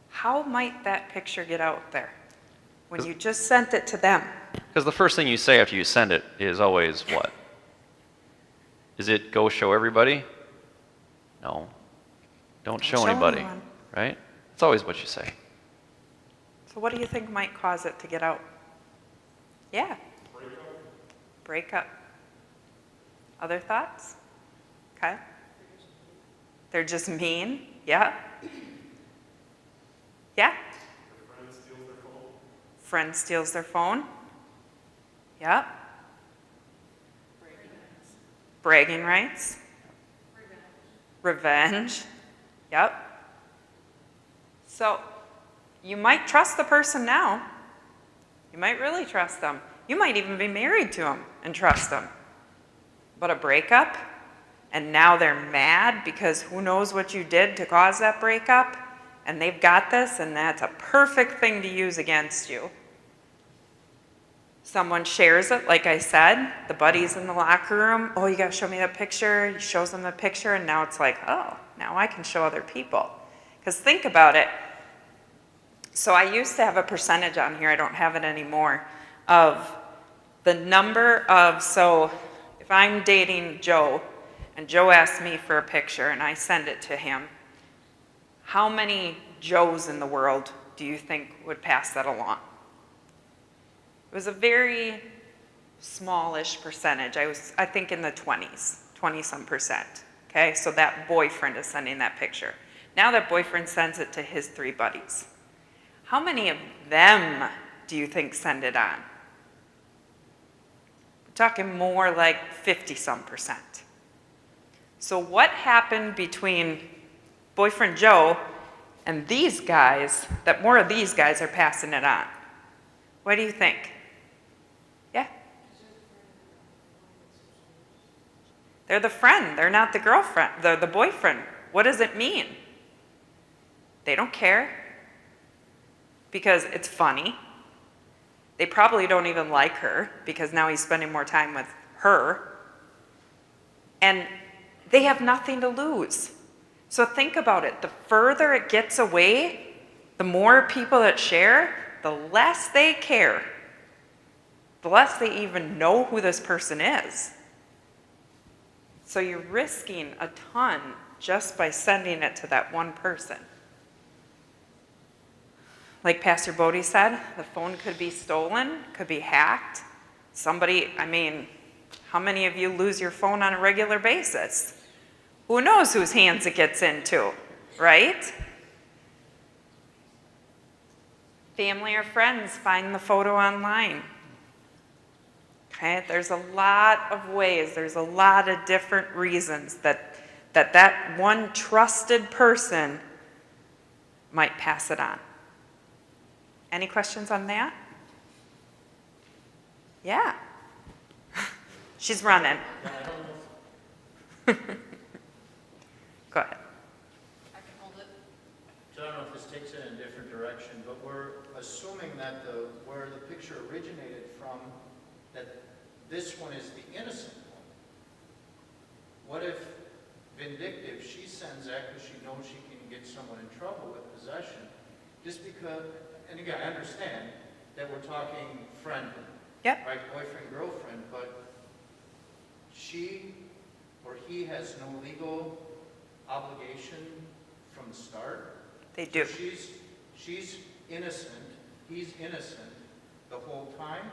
How might that picture get out there when you just sent it to them? Because the first thing you say after you send it is always what? Is it go show everybody? No. Don't show anybody, anyone. right? It's always what you say. So what do you think might cause it to get out? Yeah. Break up. Other thoughts? Okay. They're just mean? Yeah. Yeah. Friend steals their phone. Yep. Bragging rights. Revenge. Yep. So, you might trust the person now. You might really trust them. You might even be married to them and trust them. But a breakup, and now they're mad because who knows what you did to cause that breakup, and they've got this, and that's a perfect thing to use against you. Someone shares it, like I said, the buddies in the locker room, oh, you gotta show me that picture. He shows them the picture, and now it's like, oh, now I can show other people. Because think about it. So I used to have a percentage on here, I don't have it anymore, of the number of, so if I'm dating Joe, and Joe asks me for a picture and I send it to him, how many Joes in the world do you think would pass that along? It was a very smallish percentage. I think in the 20s, 20-some percent. Okay, so that boyfriend is sending that picture. Now that boyfriend sends it to his 3 buddies. How many of them do you think send it on? We're talking more like 50-some percent. So what happened between boyfriend Joe and these guys that more of these guys are passing it on? What do you think? Yeah? They're the friend. They're not the girlfriend. They're the boyfriend. What does it mean? They don't care because it's funny. They probably don't even like her because now he's spending more time with her. And they have nothing to lose. So think about it. The further it gets away, the more people that share, the less they care. The less they even know who this person is. So you're risking a ton just by sending it to that one person. Like Pastor Bodie said, the phone could be stolen, could be hacked. Somebody, I mean, how many of you lose your phone on a regular basis? Who knows whose hands it gets into, right? Family or friends find the photo online. Okay, there's a lot of ways, there's a lot of different reasons that one trusted person might pass it on. Any questions on that? Yeah. She's running. Go ahead. takes it in a different direction, but we're assuming that where the picture originated from, that this one is the innocent one. What if vindictive, she sends that because she knows she can get someone in trouble with possession, just because, and again, I understand that we're talking friend, Yep. right, boyfriend, girlfriend, but she or he has no legal obligation from the start. They do. So she's innocent, he's innocent the whole time.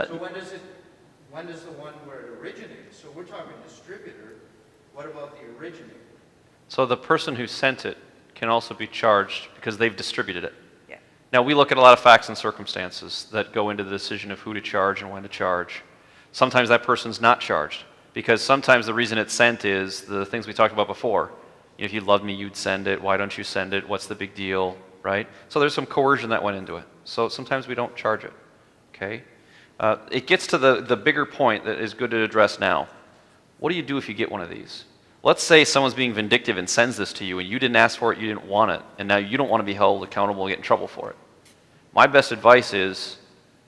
So when does the one where it originated? So we're talking distributor. What about the originator? So the person who sent it can also be charged because they've distributed it. Yeah. Now, we look at a lot of facts and circumstances that go into the decision of who to charge and when to charge. Sometimes that person's not charged because sometimes the reason it's sent is the things we talked about before. If you loved me, you'd send it. Why don't you send it? What's the big deal, right? So there's some coercion that went into it. So sometimes we don't charge it, okay? It gets to the bigger point that is good to address now. What do you do if you get one of these? Let's say someone's being vindictive and sends this to you and you didn't ask for it, you didn't want it, and now you don't want to be held accountable and get in trouble for it. My best advice is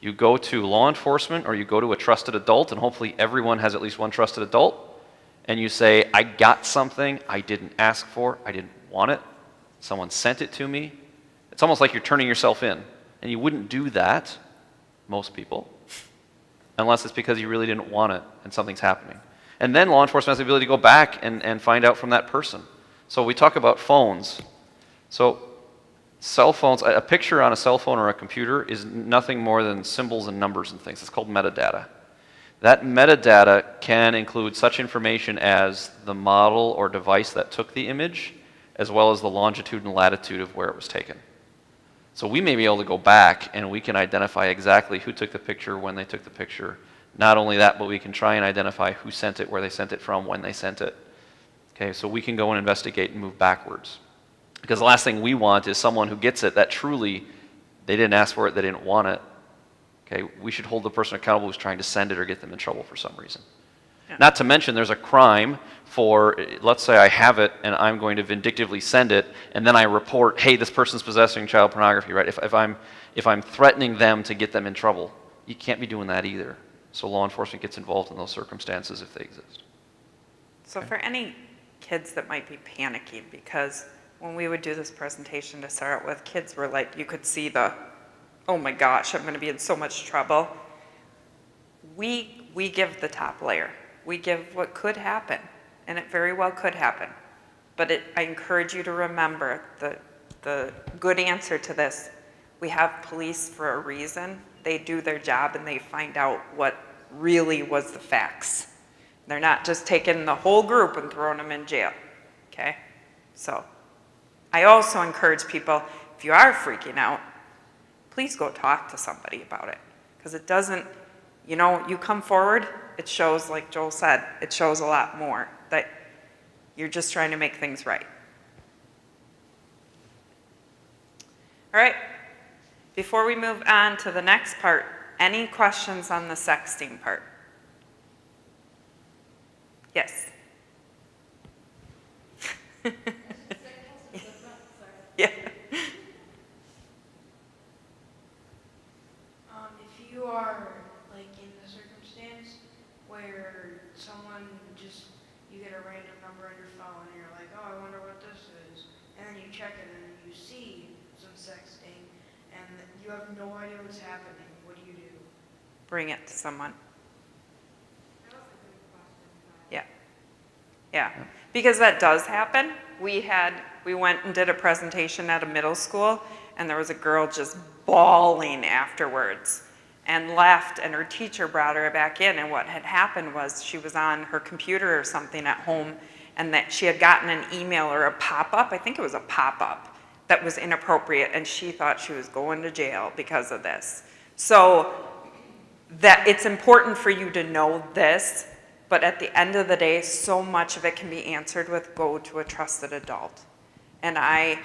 you go to law enforcement or you go to a trusted adult, and hopefully everyone has at least one trusted adult, and you say, I got something I didn't ask for, I didn't want it, someone sent it to me. It's almost like you're turning yourself in, and you wouldn't do that, most people, unless it's because you really didn't want it and something's happening. And then law enforcement has the ability to go back and find out from that person. So we talk about phones. So cell phones, a picture on a cell phone or a computer is nothing more than symbols and numbers and things. It's called metadata. That metadata can include such information as the model or device that took the image, as well as the longitude and latitude of where it was taken. So we may be able to go back and we can identify exactly who took the picture, when they took the picture. Not only that, but we can try and identify who sent it, where they sent it from, when they sent it. Okay, so we can go and investigate and move backwards. Because the last thing we want is someone who gets it that truly, they didn't ask for it, they didn't want it. Okay, we should hold the person accountable who's trying to send it or get them in trouble for some reason. Yeah. Not to mention there's a crime for, let's say I have it and I'm going to vindictively send it, and then I report, hey, this person's possessing child pornography, right? If I'm threatening them to get them in trouble, you can't be doing that either. So law enforcement gets involved in those circumstances if they exist. So for any kids that might be panicking, because when we would do this presentation to start with, kids were like, you could see the, oh my gosh, I'm going to be in so much trouble. We give the top layer. We give what could happen, and it very well could happen. But I encourage you to remember the good answer to this. We have police for a reason. They do their job and they find out what really was the facts. They're not just taking the whole group and throwing them in jail, okay? So I also encourage people, if you are freaking out, please go talk to somebody about it. Because it doesn't, you come forward, it shows, like Joel said, it shows a lot more that you're just trying to make things right. All right, before we move on to the next part, any questions on the sexting part? Yes. Yeah. If you are like in the circumstance where someone you get a random number on your phone and you're like, oh, I wonder what this is, and then you check it and you see some sexting and you have no idea what's happening, what do you do? Bring it to someone. Yeah. Yeah. Because that does happen. We went and did a presentation at a middle school, and there was a girl just bawling afterwards and left, and her teacher brought her back in, and what had happened was she was on her computer or something at home, and that she had gotten an email or a pop-up, I think it was a pop-up, that was inappropriate, and she thought she was going to jail because of this. So that it's important for you to know this, but at the end of the day, so much of it can be answered with go to a trusted adult. And I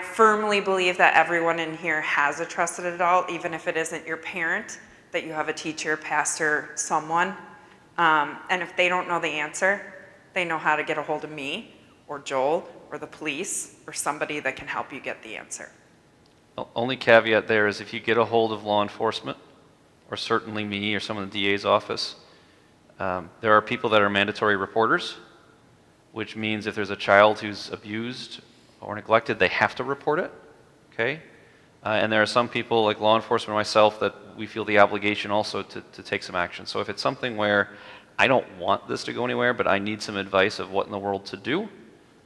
firmly believe that everyone in here has a trusted adult, even if it isn't your parent, that you have a teacher, pastor, someone. And if they don't know the answer, they know how to get a hold of me or Joel or the police or somebody that can help you get the answer. Only caveat there is if you get a hold of law enforcement, or certainly me or someone in the DA's office, there are people that are mandatory reporters, which means if there's a child who's abused or neglected, they have to report it, okay? And there are some people, like law enforcement and myself, that we feel the obligation also to take some action. So if it's something where I don't want this to go anywhere, but I need some advice of what in the world to do,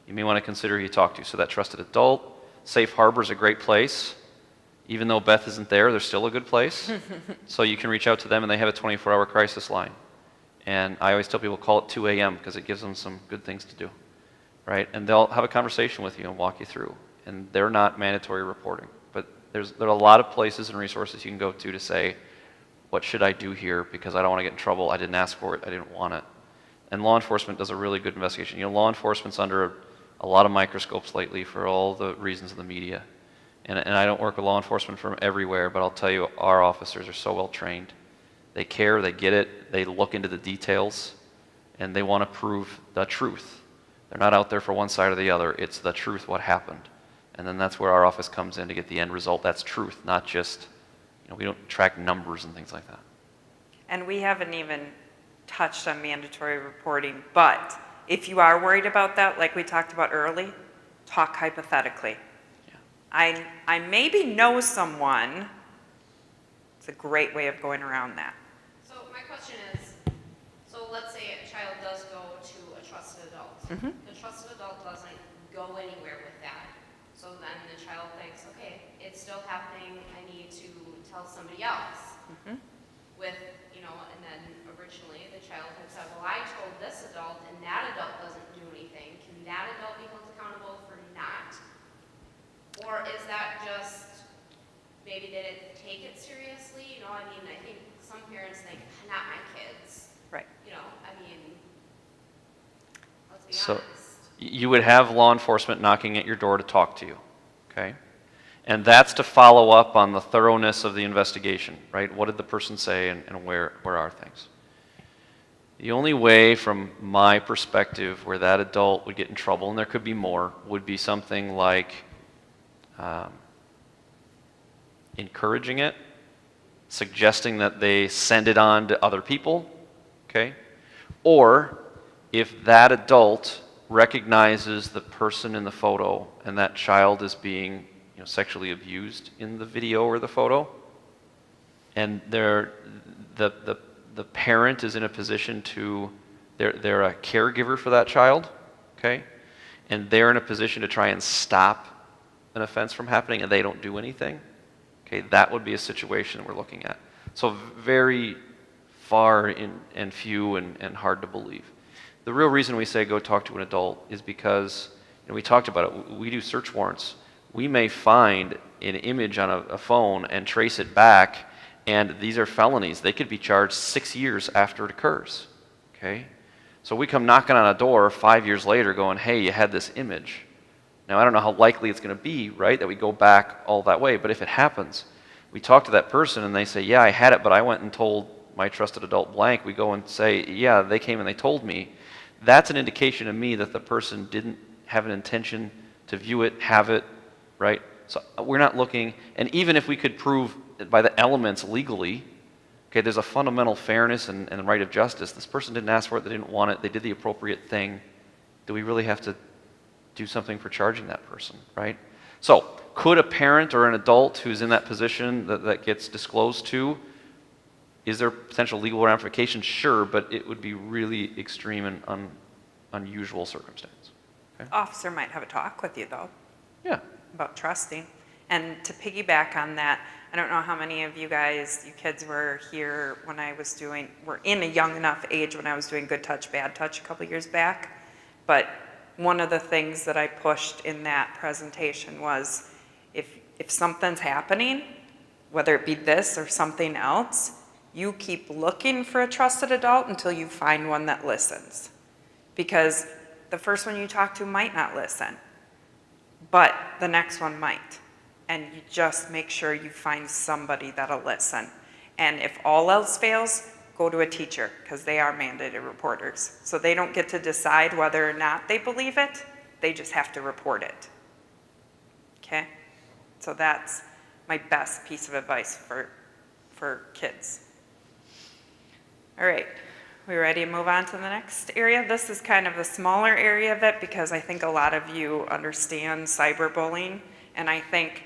you may want to consider who you talk to. So that trusted adult, Safe Harbor is a great place. Even though Beth isn't there, they're still a good place. So you can reach out to them, and they have a 24-hour crisis line. And I always tell people, call it 2 a.m. because it gives them some good things to do, right? And they'll have a conversation with you and walk you through. And they're not mandatory reporting. But there are a lot of places and resources you can go to say, what should I do here? Because I don't want to get in trouble. I didn't ask for it. I didn't want it. And law enforcement does a really good investigation. You know, law enforcement's under a lot of microscopes lately for all the reasons of the media. And I don't work with law enforcement from everywhere, but I'll tell you, our officers are so well trained. They care, they get it, they look into the details, and they want to prove the truth. They're not out there for one side or the other. It's the truth, what happened. And then that's where our office comes in to get the end result. That's truth, not just, you know, we don't track numbers and things like that. And we haven't even touched on mandatory reporting, but if you are worried about that, like we talked about early, talk hypothetically. I maybe know someone. It's a great way of going around that. So my question is, so let's say a child does go to a trusted adult. Mhm. The trusted adult doesn't go anywhere with that. So then the child thinks, okay, it's still happening, I need to tell somebody else. Mhm. With, you know, and then originally the child had said, well, I told this adult and that adult doesn't do anything. Can that adult be held accountable for not? Or is that just, maybe they didn't take it seriously? You know, I mean, I think some parents think, not my kids. Right. You know, I mean, let's be So honest. you would have law enforcement knocking at your door to talk to you, okay? And that's to follow up on the thoroughness of the investigation, right? What did the person say and where are things? The only way from my perspective where that adult would get in trouble, and there could be more, would be something like encouraging it, suggesting that they send it on to other people, okay? Or if that adult recognizes the person in the photo and that child is being, you know, sexually abused in the video or the photo, and the parent is in a position to, they're a caregiver for that child, okay? And they're in a position to try and stop an offense from happening and they don't do anything, okay, that would be a situation we're looking at. So very far and few and hard to believe. The real reason we say go talk to an adult is because, you know, we talked about it, we do search warrants. We may find an image on a phone and trace it back, and these are felonies. They could be charged 6 years after it occurs, okay? So we come knocking on a door 5 years later going, hey, you had this image. Now, I don't know how likely it's going to be, right, that we go back all that way, but if it happens, we talk to that person and they say, yeah, I had it, but I went and told my trusted adult blank. We go and say, yeah, they came and they told me. That's an indication to me that the person didn't have an intention to view it, have it, right? So we're not looking, and even if we could prove by the elements legally, okay, there's a fundamental fairness and right of justice. This person didn't ask for it, they didn't want it, they did the appropriate thing. Do we really have to do something for charging that person, right? So, could a parent or an adult who's in that position that gets disclosed to, is there potential legal ramifications? Sure, but it would be really extreme and unusual circumstance. Okay? Officer might have a talk with you though. Yeah. About trusting. And to piggyback on that, I don't know how many of you guys, you kids were here when I was were in a young enough age when I was doing Good Touch, Bad Touch a couple years back. But one of the things that I pushed in that presentation was if something's happening, whether it be this or something else, you keep looking for a trusted adult until you find one that listens. Because the first one you talk to might not listen, but the next one might. And you just make sure you find somebody that'll listen. And if all else fails, go to a teacher, because they are mandated reporters. So they don't get to decide whether or not they believe it. They just have to report it. Okay? So that's my best piece of advice for kids. All right, we ready to move on to the next area? This is kind of the smaller area of it because I think a lot of you understand cyberbullying, and I think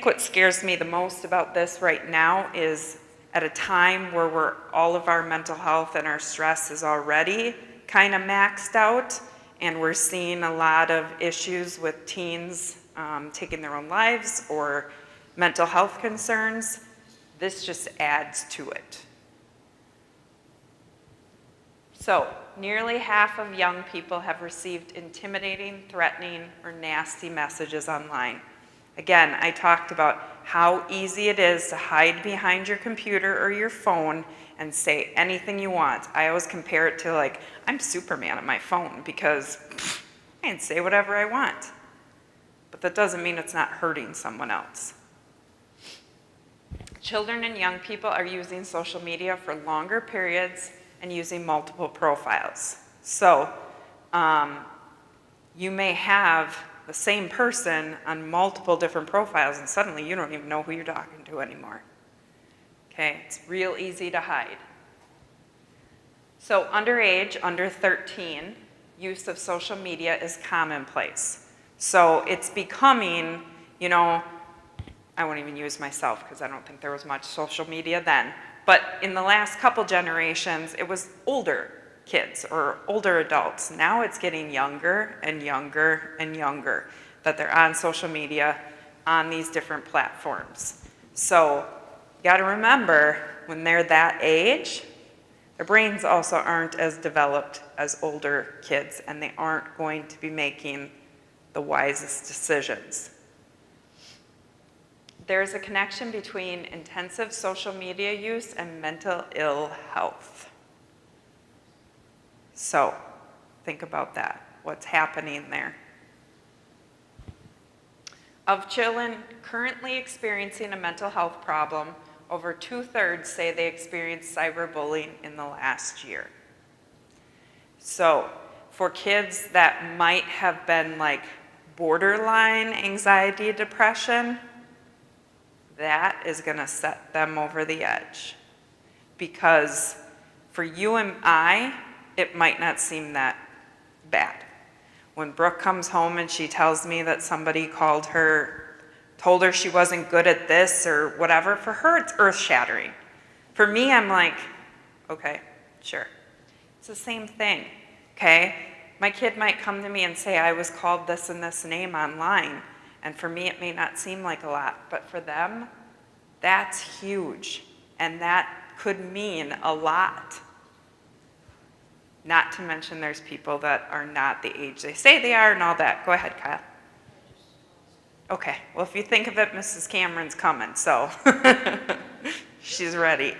what scares me the most about this right now is at a time where all of our mental health and our stress is already kind of maxed out, and we're seeing a lot of issues with teens taking their own lives or mental health concerns. This just adds to it. So, nearly half of young people have received intimidating, threatening, or nasty messages online. Again, I talked about how easy it is to hide behind your computer or your phone and say anything you want. I always compare it to like, I'm Superman on my phone because I can say whatever I want. But that doesn't mean it's not hurting someone else. Children and young people are using social media for longer periods and using multiple profiles. So, you may have the same person on multiple different profiles and suddenly you don't even know who you're talking to anymore. Okay, it's real easy to hide. So underage, under 13, use of social media is commonplace. So it's becoming, you know, I won't even use myself because I don't think there was much social media then, but in the last couple generations, it was older kids or older adults. Now it's getting younger and younger and younger that they're on social media on these different platforms. So you got to remember when they're that age, their brains also aren't as developed as older kids and they aren't going to be making the wisest decisions. There's a connection between intensive social media use and mental ill health. So, think about that. What's happening there? Of children currently experiencing a mental health problem, over 2/3 say they experienced cyberbullying in the last year. So, for kids that might have been like borderline anxiety, depression, that is going to set them over the edge. Because for you and I, it might not seem that bad. When Brooke comes home and she tells me that somebody called her, told her she wasn't good at this or whatever, for her it's earth-shattering. For me, I'm like, okay, sure. It's the same thing, okay? My kid might come to me and say, I was called this and this name online. And for me, it may not seem like a lot, but for them, that's huge. And that could mean a lot. Not to mention there's people that are not the age they say they are and all that. Go ahead, Kyle. Okay, well, if you think of it, Mrs. Cameron's coming, so she's ready.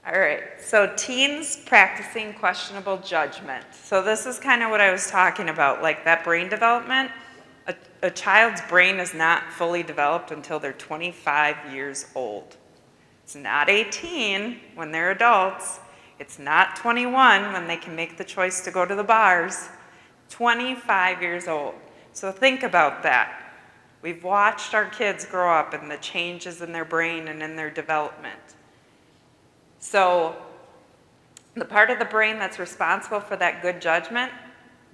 All right, so teens practicing questionable judgment. So this is kind of what I was talking about, like that brain development. A child's brain is not fully developed until they're 25 years old. It's not 18 when they're adults. It's not 21 when they can make the choice to go to the bars. 25 years old. So think about that. We've watched our kids grow up and the changes in their brain and in their development. So the part of the brain that's responsible for that good judgment,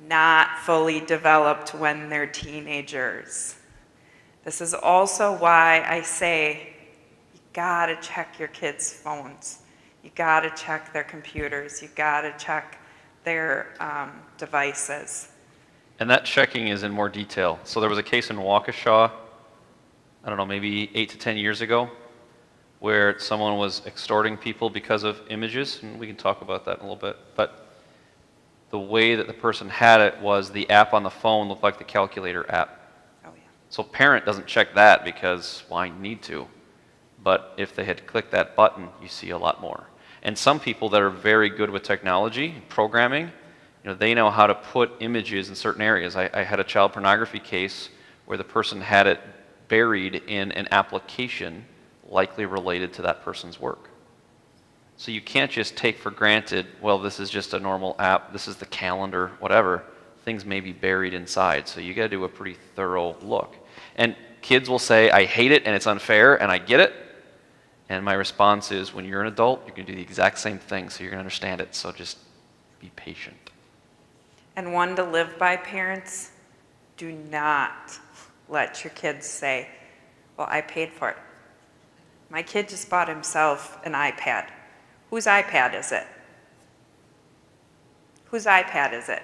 not fully developed when they're teenagers. This is also why I say you gotta check your kids' phones. You gotta check their computers. You gotta check their devices. And that checking is in more detail. So there was a case in Waukesha, I don't know, maybe 8 to 10 years ago, where someone was extorting people because of images, and we can talk about that in a little bit. But the way that the person had it was the app on the phone looked like the calculator app. Oh yeah. So parent doesn't check that because, well, I need to. But if they had clicked that button, you see a lot more. And some people that are very good with technology, programming, you know, they know how to put images in certain areas. I had a child pornography case where the person had it buried in an application likely related to that person's work. So you can't just take for granted, well, this is just a normal app, this is the calendar, whatever. Things may be buried inside, so you got to do a pretty thorough look. And kids will say, I hate it and it's unfair and I get it. And my response is, when you're an adult, you're going to do the exact same thing, so you're going to understand it. So just be patient. And one to live by, parents, do not let your kids say, well, I paid for it. My kid just bought himself an iPad. Whose iPad is it? Whose iPad is it?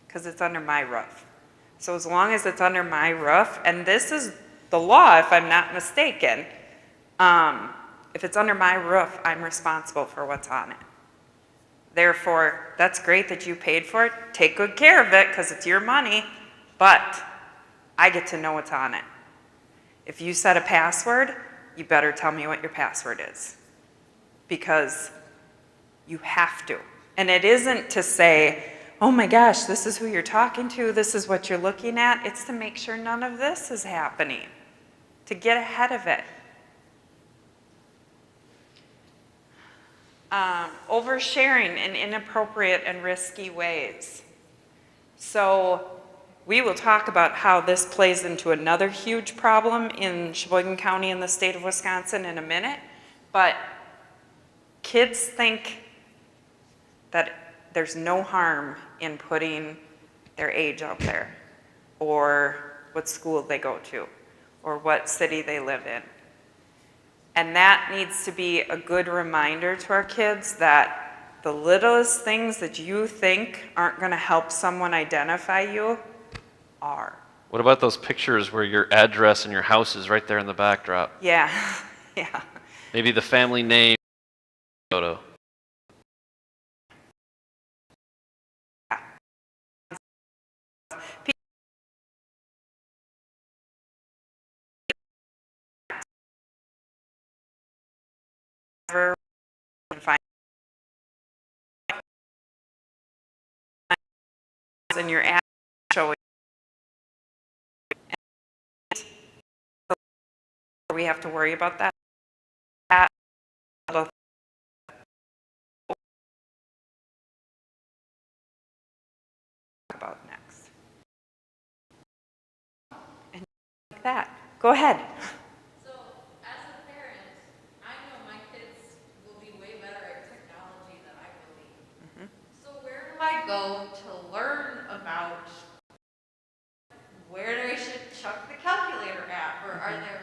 Because it's under my roof. So as long as it's under my roof, and this is the law if I'm not mistaken, if it's under my roof, I'm responsible for what's on it. Therefore, that's great that you paid for it. Take good care of it because it's your money, but I get to know what's on it. If you set a password, you better tell me what your password is, because you have to. And it isn't to say, oh my gosh, this is who you're talking to, this is what you're looking at. It's to make sure none of this is happening, to get ahead of it. Oversharing in inappropriate and risky ways. So we will talk about how this plays into another huge problem in Sheboygan County and the state of Wisconsin in a minute, but kids think that there's no harm in putting their age out there, or what school they go to, or what city they live in. And that needs to be a good reminder to our kids that the littlest things that you think aren't going to help someone identify you are. What about those pictures where your address and your house is right there in the backdrop? Yeah, yeah. Maybe the family name photo. And your ad showing. We have to worry about that. About next. And like that. Go ahead. So, as a parent, I know my kids will be way better at technology than I will be. So where do I go to learn about where I should chuck the calculator at? Or are there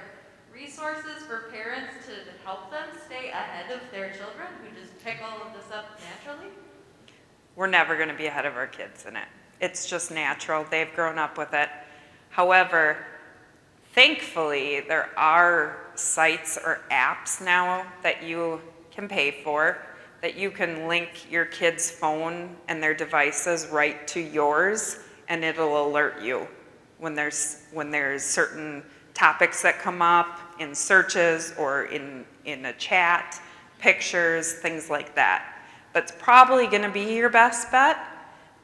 resources for parents to help them stay ahead of their children who just pick all of this up naturally? We're never going to be ahead of our kids in it. It's just natural. They've grown up with it. However, thankfully, there are sites or apps now that you can pay for, that you can link your kid's phone and their devices right to yours, and it'll alert you when there's certain topics that come up in searches or in a chat, pictures, things like that. That's probably going to be your best bet,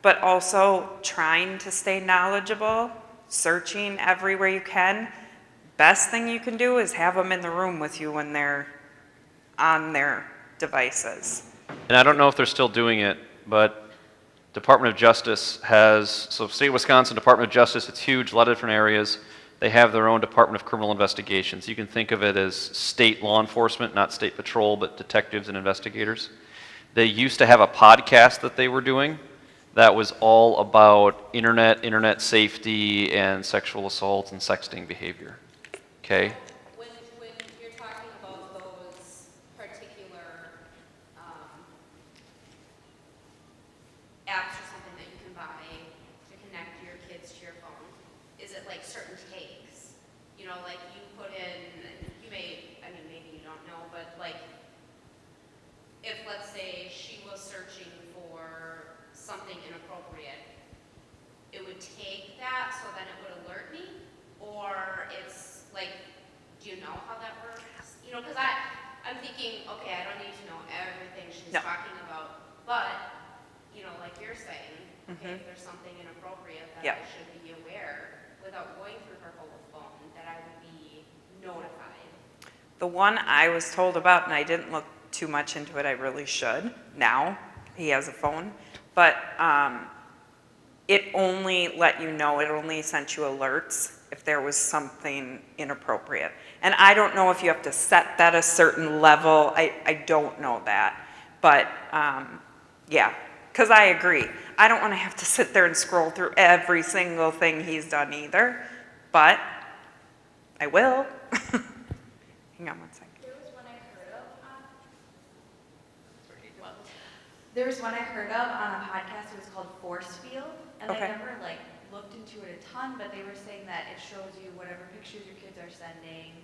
but also trying to stay knowledgeable, searching everywhere you can. Best thing you can do is have them in the room with you when they're on their devices. And I don't know if they're still doing it, but Department of Justice has, so State of Wisconsin Department of Justice, it's huge, a lot of different areas. They have their own Department of Criminal Investigations. You can think of it as state law enforcement, not state patrol, but detectives and investigators. They used to have a podcast that they were doing that was all about internet safety, and sexual assault and sexting behavior. Okay? When you're talking about those particular apps or something that you can buy to connect your kids to your phone, is it like certain takes? You know, like you put in, you may, I mean, maybe you don't know, but like, if let's say she was searching for something inappropriate, it would take that so then it would alert me? Or it's like, do you know how that works? You know, because I'm thinking, okay, I don't need to know everything she's No. talking about, but, you know, like you're saying, okay, if there's something inappropriate that Yep. I should be aware without going through her whole phone, that I would be notified. The one I was told about, and I didn't look too much into it. I really should. Now he has a phone, but it only let you know, it only sent you alerts if there was something inappropriate. And I don't know if you have to set that a certain level. I don't know that. But yeah, because I agree. I don't want to have to sit there and scroll through every single thing he's done either. But I will. Hang on one second. There was one I heard of on a podcast. It was called Force Field, and Okay. I never looked into it a ton, but they were saying that it shows you whatever pictures your kids are sending,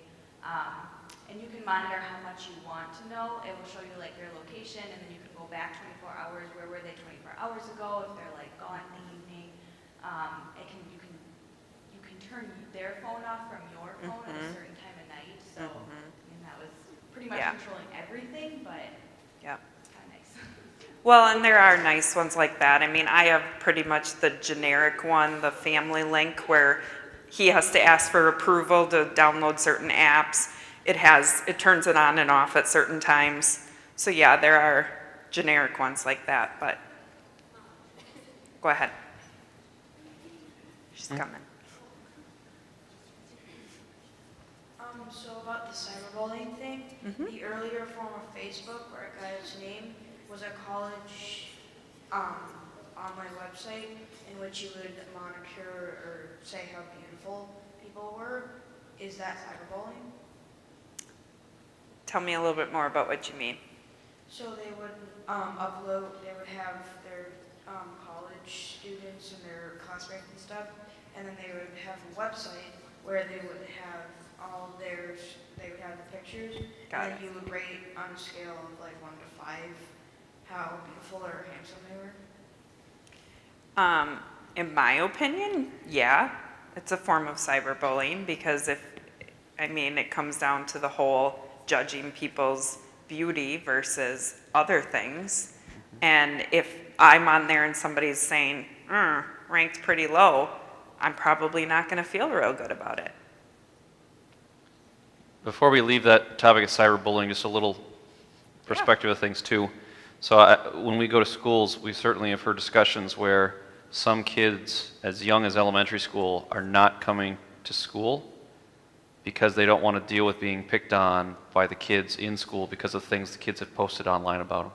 and you can monitor how much you want to know. It will show you their location, and then you can go back 24 hours. Where were they 24 hours ago? If they're gone in the evening, you can turn their phone off from your phone at a certain time of night. So that was pretty much Yeah. controlling everything, but Yeah. kind of nice. Well, and there are nice ones like that. I mean, I have pretty much the generic one, the family link, where he has to ask for approval to download certain apps. It turns it on and off at certain times. So yeah, there are generic ones like that, but go ahead. She's coming. So about the cyberbullying thing, the earlier form of Facebook where a guy's name was a college online website in which you would monitor or say how beautiful people were. Is that cyberbullying? Tell me a little bit more about what you mean. So they would they would have their college students and their classmates and stuff, and then they would have a website where they would have they would have the pictures, Got and it. then you would rate on a scale of 1 to 5 how beautiful or handsome they were. In my opinion, yeah, it's a form of cyberbullying because it comes down to the whole judging people's beauty versus other things. And if I'm on there and somebody's saying, ranked pretty low, I'm probably not going to feel real good about it. Before we leave that topic of cyberbullying, just a little perspective of things too. So when we go to schools, we certainly have heard discussions where some kids as young as elementary school are not coming to school because they don't want to deal with being picked on by the kids in school because of things the kids have posted online about them.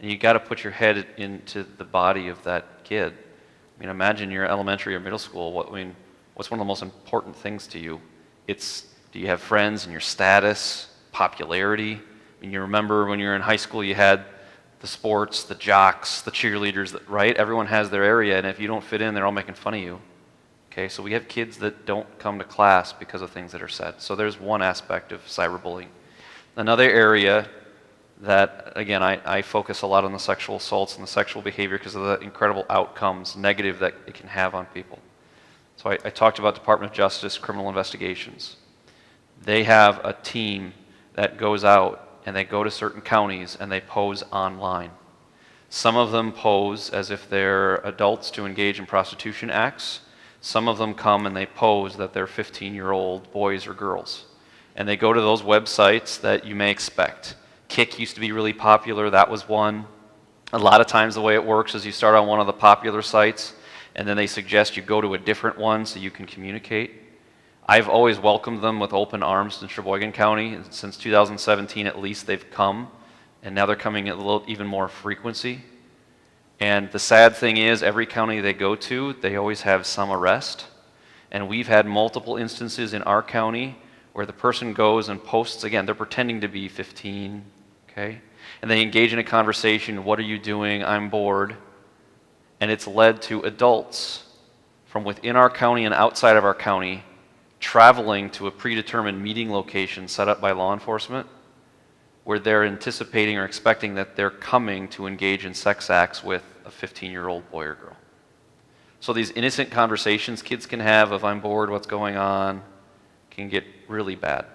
And you got to put your head into the body of that kid. I mean, imagine you're elementary or middle school. What's one of the most important things to you? Do you have friends and your status, popularity? I mean, you remember when you were in high school, you had the sports, the jocks, the cheerleaders, right? Everyone has their area, and if you don't fit in, they're all making fun of you. Okay, so we have kids that don't come to class because of things that are said. So there's one aspect of cyberbullying. Another area that, again, I focus a lot on the sexual assaults and the sexual behavior because of the incredible outcomes, negative, that it can have on people. So I talked about Department of Justice, criminal investigations. They have a team that goes out and they go to certain counties and they pose online. Some of them pose as if they're adults to engage in prostitution acts. Some of them come and they pose that they're 15-year-old boys or girls. And they go to those websites that you may expect. Kik used to be really popular, that was one. A lot of times the way it works is you start on one of the popular sites and then they suggest you go to a different one so you can communicate. I've always welcomed them with open arms in Sheboygan County. Since 2017 at least they've come, and now they're coming at a little even more frequency. And the sad thing is every county they go to, they always have some arrest. And we've had multiple instances in our county where the person goes and posts, again, they're pretending to be 15, okay? And they engage in a conversation, what are you doing? I'm bored. And it's led to adults from within our county and outside of our county traveling to a predetermined meeting location set up by law enforcement where they're anticipating or expecting that they're coming to engage in sex acts with a 15-year-old boy or girl. So these innocent conversations kids can have of I'm bored, what's going on, can get really bad.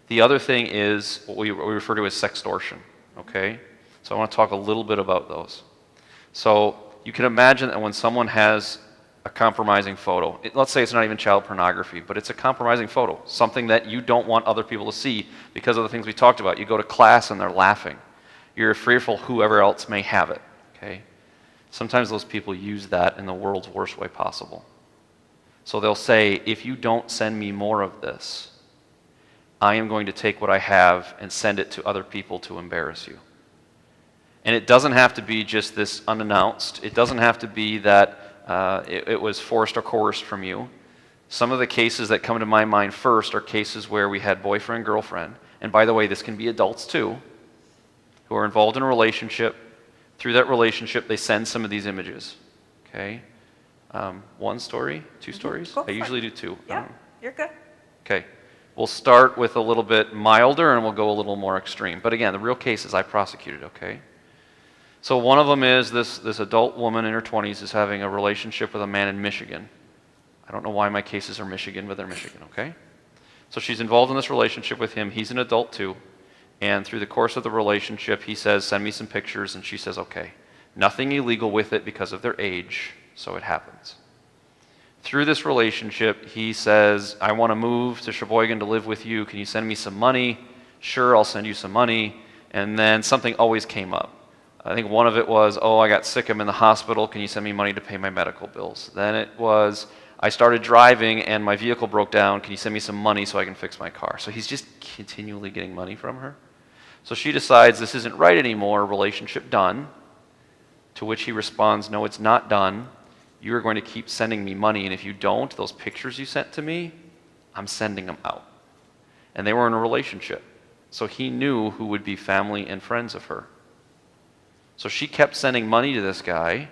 The other thing is what we refer to as sextortion, okay? So I want to talk a little bit about those. So you can imagine that when someone has a compromising photo. Let's say it's not even child pornography, but it's a compromising photo, something that you don't want other people to see because of the things we talked about. You go to class and they're laughing. You're fearful whoever else may have it, okay? Sometimes those people use that in the world's worst way possible. So they'll say, if you don't send me more of this, I am going to take what I have and send it to other people to embarrass you. And it doesn't have to be just this unannounced. It doesn't have to be that it was forced or coerced from you. Some of the cases that come to my mind first are cases where we had boyfriend, girlfriend, and by the way, this can be adults too, who are involved in a relationship. Through that relationship, they send some of these images, okay? One story, two stories? Go I for it. usually do two. Yeah, you're good. Okay. We'll start with a little bit milder and we'll go a little more extreme. But again, the real cases I prosecuted, okay? So one of them is this adult woman in her 20s is having a relationship with a man in Michigan. I don't know why my cases are Michigan, but they're Michigan, okay? So she's involved in this relationship with him. He's an adult too. And through the course of the relationship, he says, send me some pictures. And she says, okay. Nothing illegal with it because of their age, so it happens. Through this relationship, he says, I want to move to Sheboygan to live with you. Can you send me some money? Sure, I'll send you some money. And then something always came up. I think one of it was, oh, I got sick, I'm in the hospital. Can you send me money to pay my medical bills? Then it was, I started driving and my vehicle broke down. Can you send me some money so I can fix my car? So he's just continually getting money from her. So she decides this isn't right anymore, relationship done. To which he responds, no, it's not done. You are going to keep sending me money, and if you don't, those pictures you sent to me, I'm sending them out. And they were in a relationship. So he knew who would be family and friends of her. So she kept sending money to this guy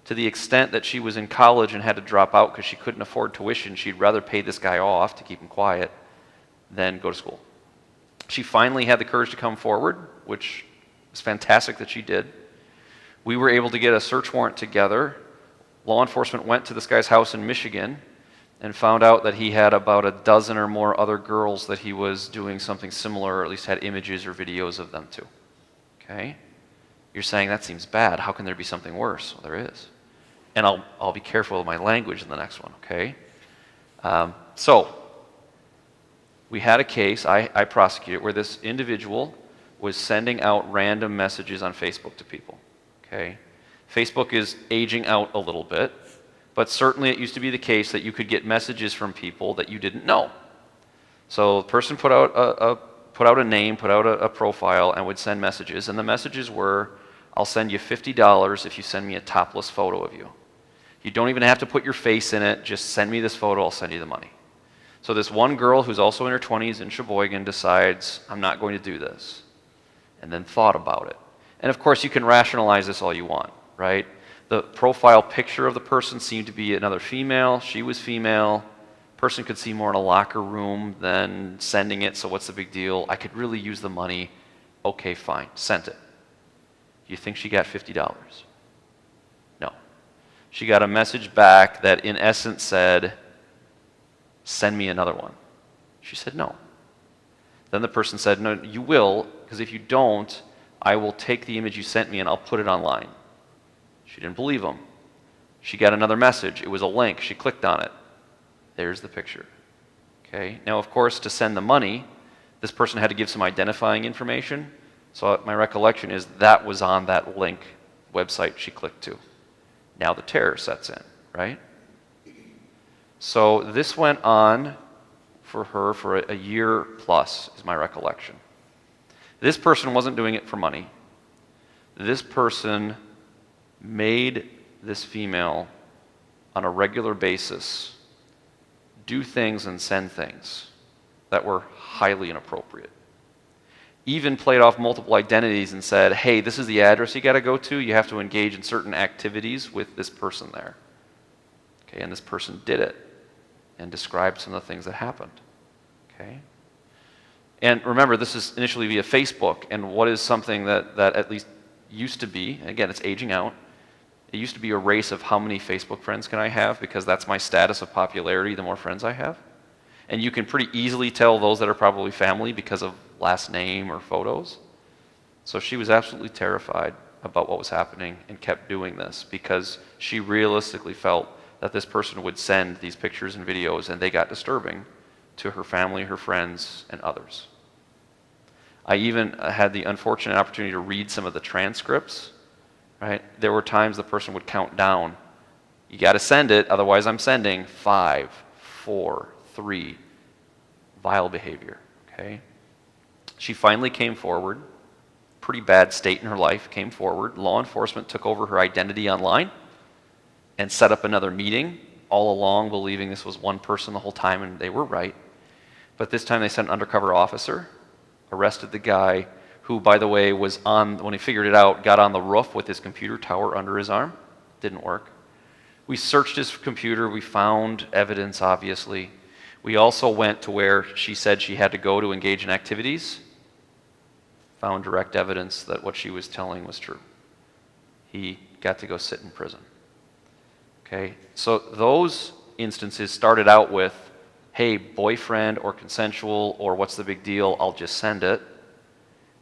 to the extent that she was in college and had to drop out because she couldn't afford tuition. She'd rather pay this guy off to keep him quiet than go to school. She finally had the courage to come forward, which was fantastic that she did. We were able to get a search warrant together. Law enforcement went to this guy's house in Michigan and found out that he had about a dozen or more other girls that he was doing something similar, or at least had images or videos of them to. Okay? You're saying that seems bad. How can there be something worse? Well, there is. And I'll be careful with my language in the next one, okay? So, we had a case, I prosecuted, where this individual was sending out random messages on Facebook to people, okay? Facebook is aging out a little bit, but certainly it used to be the case that you could get messages from people that you didn't know. So the person put out a name, put out a profile, and would send messages, and the messages were, I'll send you $50 if you send me a topless photo of you. You don't even have to put your face in it, just send me this photo, I'll send you the money. So this one girl who's also in her 20s in Sheboygan decides, I'm not going to do this, and then thought about it. And of course you can rationalize this all you want, right? The profile picture of the person seemed to be another female, she was female, person could see more in a locker room than sending it, so what's the big deal? I could really use the money. Okay, fine, sent it. Do you think she got $50? No. She got a message back that in essence said, send me another one. She said no. Then the person said, no, you will, because if you don't, I will take the image you sent me and I'll put it online. She didn't believe him. She got another message. It was a link. She clicked on it. There's the picture. Okay. Now, of course, to send the money, this person had to give some identifying information. So my recollection is that was on that link website she clicked to. Now the terror sets in, right? So this went on for her for a year plus, is my recollection. This person wasn't doing it for money. This person made this female on a regular basis do things and send things that were highly inappropriate. Even played off multiple identities and said, hey, this is the address you got to go to. You have to engage in certain activities with this person there. Okay, and this person did it and described some of the things that happened. Okay? And remember, this is initially via Facebook, and what is something that at least used to be, again, it's aging out, it used to be a race of how many Facebook friends can I have, because that's my status of popularity, the more friends I have. And you can pretty easily tell those that are probably family because of last name or photos. So she was absolutely terrified about what was happening and kept doing this because she realistically felt that this person would send these pictures and videos, and they got disturbing to her family, her friends, and others. I even had the unfortunate opportunity to read some of the transcripts, right? There were times the person would count down. You got to send it, otherwise I'm sending 5, 4, 3. Vile behavior, okay? She finally came forward. Pretty bad state in her life, came forward. Law enforcement took over her identity online and set up another meeting, all along believing this was one person the whole time, and they were right. But this time they sent an undercover officer, arrested the guy who, by the way, was on, when he figured it out, got on the roof with his computer tower under his arm. Didn't work. We searched his computer. We found evidence, obviously. We also went to where she said she had to go to engage in activities. Found direct evidence that what she was telling was true. He got to go sit in prison. Okay, so those instances started out with, hey, boyfriend or consensual or what's the big deal, I'll just send it.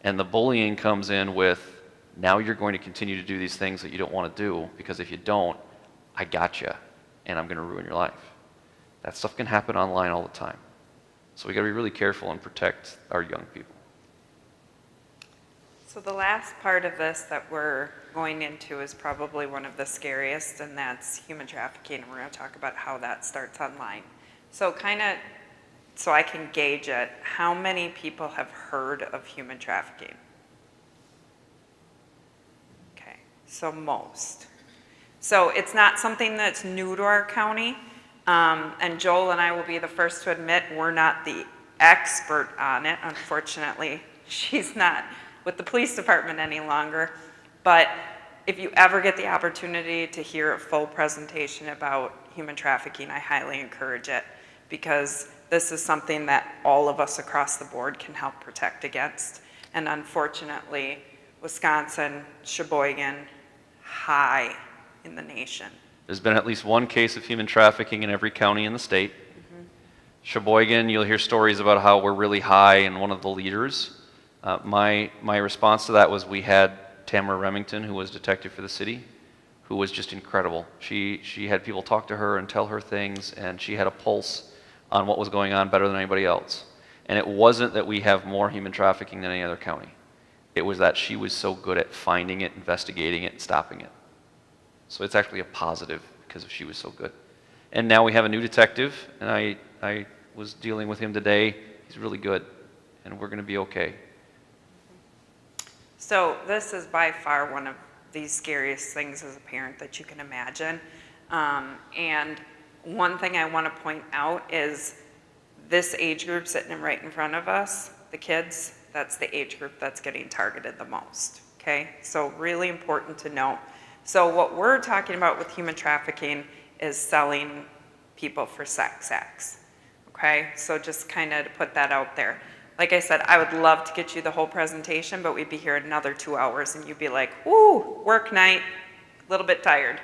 And the bullying comes in with, now you're going to continue to do these things that you don't want to do, because if you don't, I got you, and I'm going to ruin your life. That stuff can happen online all the time. So we got to be really careful and protect our young people. So the last part of this that we're going into is probably one of the scariest, and that's human trafficking. And we're going to talk about how that starts online. So kind of, so I can gauge it, how many people have heard of human trafficking? Okay, so most. So it's not something that's new to our county, and Joel and I will be the first to admit we're not the expert on it. Unfortunately, she's not with the police department any longer, but if you ever get the opportunity to hear a full presentation about human trafficking, I highly encourage it, because this is something that all of us across the board can help protect against. And unfortunately, Wisconsin, Sheboygan, high in the nation. There's been at least one case of human trafficking in every county in the state. Sheboygan, you'll hear stories about how we're really high and one of the leaders. My response to that was we had Tamara Remington, who was detective for the city, who was just incredible. She had people talk to her and tell her things, and she had a pulse on what was going on better than anybody else. And it wasn't that we have more human trafficking than any other county. It was that she was so good at finding it, investigating it, and stopping it. So it's actually a positive because she was so good. And now we have a new detective, and I was dealing with him today. He's really good, and we're going to be okay. So this is by far one of the scariest things as a parent that you can imagine. And one thing I want to point out is this age group sitting right in front of us, the kids, that's the age group that's getting targeted the most, okay? So really important to note. So what we're talking about with human trafficking is selling people for sex acts, okay? So just kind of to put that out there. Like I said, I would love to get you the whole presentation, but we'd be here another 2 hours and you'd be like, woo, work night, a little bit tired.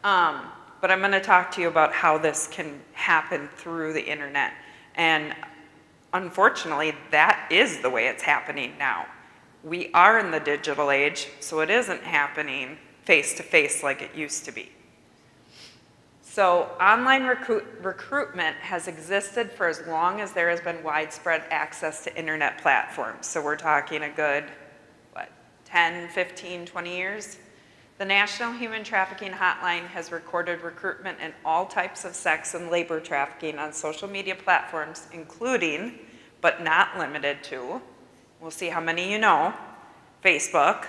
But I'm gonna talk to you about how this can happen through the internet. And unfortunately, that is the way it's happening now. We are in the digital age, so it isn't happening face-to-face like it used to be. So online recruitment has existed for as long as there has been widespread access to internet platforms. So we're talking a good, 10, 15, 20 years? The National Human Trafficking Hotline has recorded recruitment in all types of sex and labor trafficking on social media platforms, including, but not limited to, we'll see how many you know, Facebook.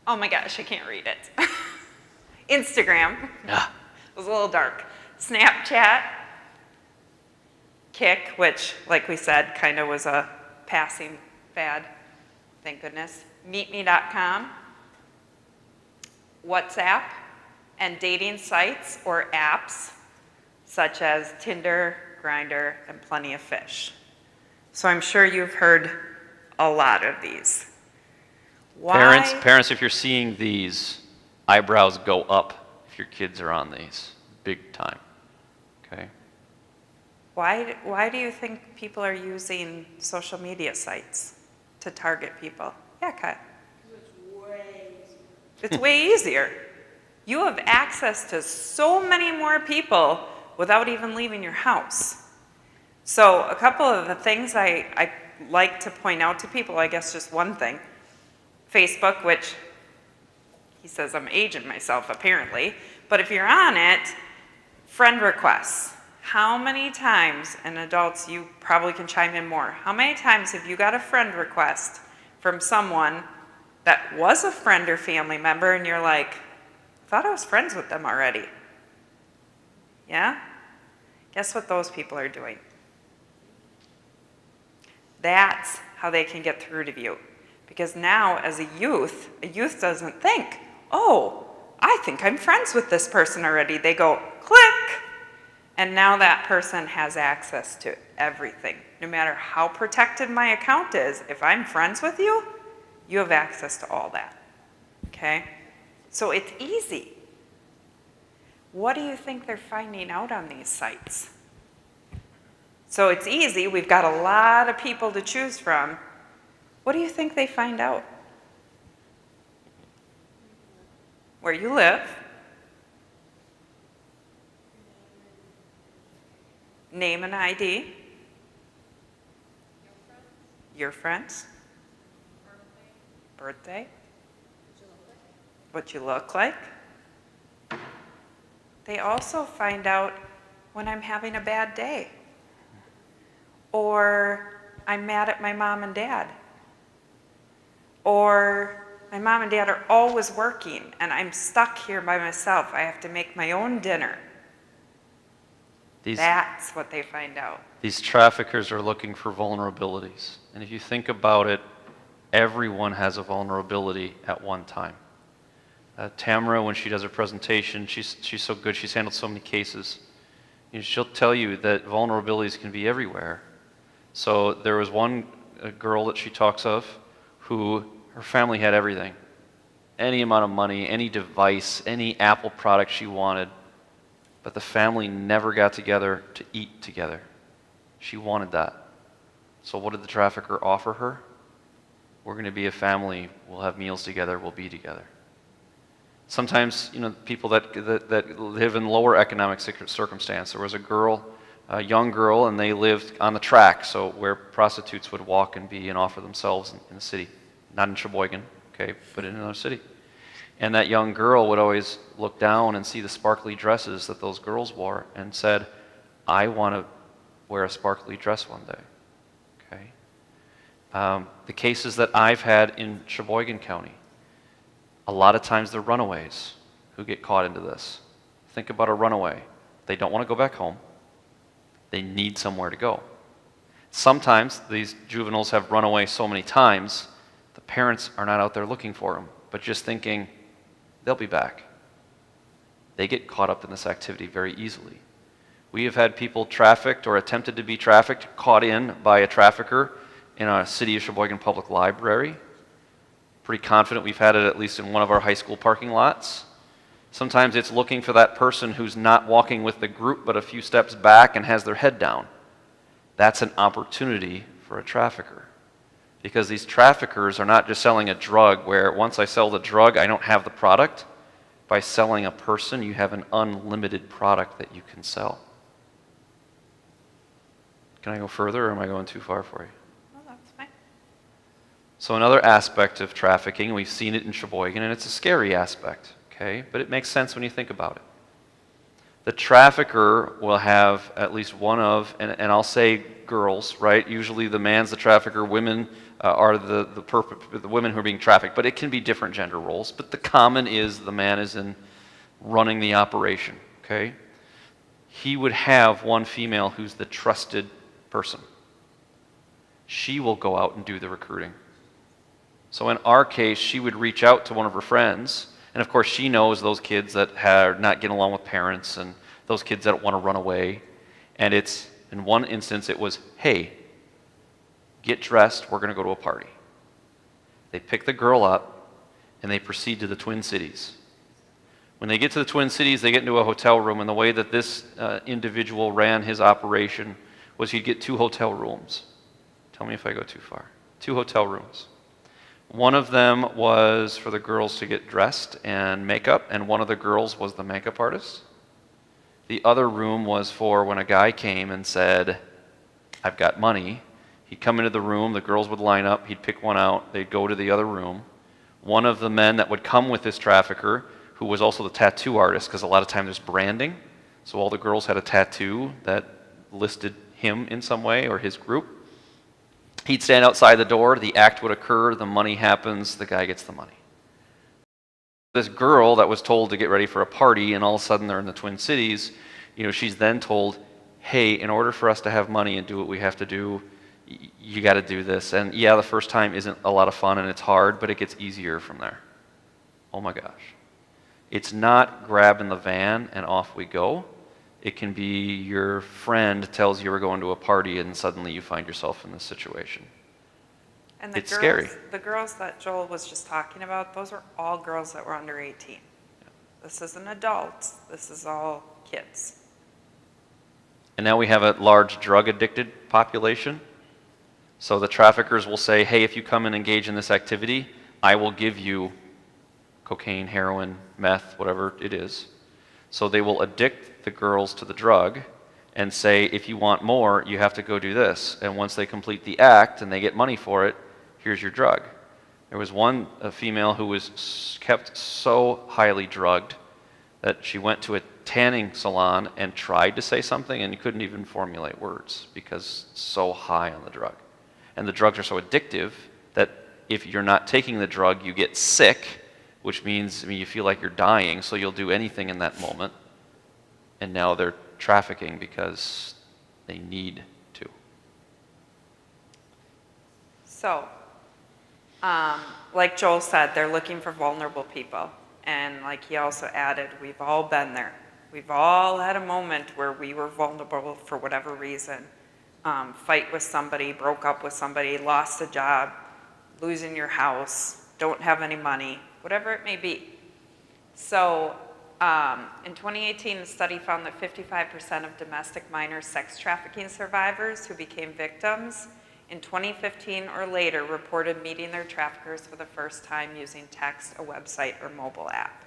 Oh my gosh, I can't read it. Instagram. Yeah. It was a little dark. Snapchat. Kik, which, like we said, kind of was a passing fad. Thank goodness. MeetMe.com. WhatsApp. And dating sites or apps such as Tinder, Grindr, and Plenty of Fish. So I'm sure you've heard a lot of these. Why? Parents, if you're seeing these, eyebrows go up if your kids are on these, big time, okay? Why do you think people are using social media sites to target people? Yeah, Kyle. It's way easier. It's way easier. You have access to so many more people without even leaving your house. So a couple of the things I like to point out to people, I guess just one thing, Facebook, which he says I'm aging myself apparently, but if you're on it, friend requests. How many times, and adults, you probably can chime in more, how many times have you got a friend request from someone that was a friend or family member and you're like, I thought I was friends with them already? Yeah? Guess what those people are doing? That's how they can get through to you. Because now, as a youth doesn't think, oh, I think I'm friends with this person already. They go, click, and now that person has access to everything. No matter how protected my account is, if I'm friends with you, you have access to all that, okay? So it's easy. What do you think they're finding out on these sites? So it's easy, we've got a lot of people to choose from. What do you think they find out? Where you live, name and ID, your friends, birthday, what you look like. They also find out when I'm having a bad day, or I'm mad at my mom and dad, or my mom and dad are always working and I'm stuck here by myself. I have to make my own dinner. That's what they find out. These traffickers are looking for vulnerabilities. And if you think about it, everyone has a vulnerability at one time. Tamara, when she does her presentation, she's so good. She's handled so many cases. She'll tell you that vulnerabilities can be everywhere. So there was one girl that she talks of who her family had everything. Any amount of money, any device, any Apple product she wanted. But the family never got together to eat together. She wanted that. So what did the trafficker offer her? We're going to be a family. We'll have meals together. We'll be together. Sometimes, people that live in lower economic circumstance. There was a young girl, and they lived on the track, so where prostitutes would walk and be and offer themselves in the city. Not in Sheboygan, okay, but in another city. And that young girl would always look down and see the sparkly dresses that those girls wore and said, I want to wear a sparkly dress one day. Okay. The cases that I've had in Sheboygan County, a lot of times they're runaways who get caught into this. Think about a runaway. They don't want to go back home. They need somewhere to go. Sometimes these juveniles have run away so many times, the parents are not out there looking for them, but just thinking, they'll be back. They get caught up in this activity very easily. We have had people trafficked or attempted to be trafficked, caught in by a trafficker in a City of Sheboygan Public Library. Pretty confident we've had it at least in one of our high school parking lots. Sometimes it's looking for that person who's not walking with the group but a few steps back and has their head down. That's an opportunity for a trafficker. Because these traffickers are not just selling a drug where once I sell the drug, I don't have the product. By selling a person, you have an unlimited product that you can sell. Can I go further, or am I going too far for you? Well, that's fine. So another aspect of trafficking, we've seen it in Sheboygan, and it's a scary aspect, okay? But it makes sense when you think about it. The trafficker will have at least one of, and I'll say girls, right? Usually the man's the trafficker, women are the women who are being trafficked, but it can be different gender roles. But the common is the man is in running the operation, okay? He would have one female who's the trusted person. She will go out and do the recruiting. So in our case, she would reach out to one of her friends, and of course she knows those kids that are not getting along with parents and those kids that want to run away. And it's, in one instance, it was, hey, get dressed, we're going to go to a party. They pick the girl up and they proceed to the Twin Cities. When they get to the Twin Cities, they get into a hotel room, and the way that this individual ran his operation was he'd get 2 hotel rooms. Tell me if I go too far. 2 hotel rooms. One of them was for the girls to get dressed and makeup, and one of the girls was the makeup artist. The other room was for when a guy came and said, I've got money. He'd come into the room, the girls would line up, he'd pick one out, they'd go to the other room. One of the men that would come with this trafficker, who was also the tattoo artist, because a lot of times there's branding, so all the girls had a tattoo that listed him in some way or his group. He'd stand outside the door, the act would occur, the money happens, the guy gets the money. This girl that was told to get ready for a party, and all of a sudden they're in the Twin Cities, she's then told, hey, in order for us to have money and do what we have to do, you got to do this. And yeah, the first time isn't a lot of fun and it's hard, but it gets easier from there. Oh my gosh. It's not grabbing the van and off we go. It can be your friend tells you we're going to a party and suddenly you find yourself in this situation. And It's scary. The girls that Joel was just talking about, those are all girls that were under 18. This isn't adults. This is all kids. And now we have a large drug-addicted population. So the traffickers will say, hey, if you come and engage in this activity, I will give you cocaine, heroin, meth, whatever it is. So they will addict the girls to the drug and say, if you want more, you have to go do this. And once they complete the act and they get money for it, here's your drug. There was a female who was kept so highly drugged that she went to a tanning salon and tried to say something and you couldn't even formulate words because so high on the drug. And the drugs are so addictive that if you're not taking the drug, you get sick, which means you feel like you're dying, so you'll do anything in that moment. And now they're trafficking because they need to. So, like Joel said, they're looking for vulnerable people. And like he also added, we've all been there. We've all had a moment where we were vulnerable for whatever reason. Fight with somebody, broke up with somebody, lost a job, losing your house, don't have any money, whatever it may be. So in 2018, a study found that 55% of domestic minor sex trafficking survivors who became victims in 2015 or later reported meeting their traffickers for the first time using text, a website, or mobile app.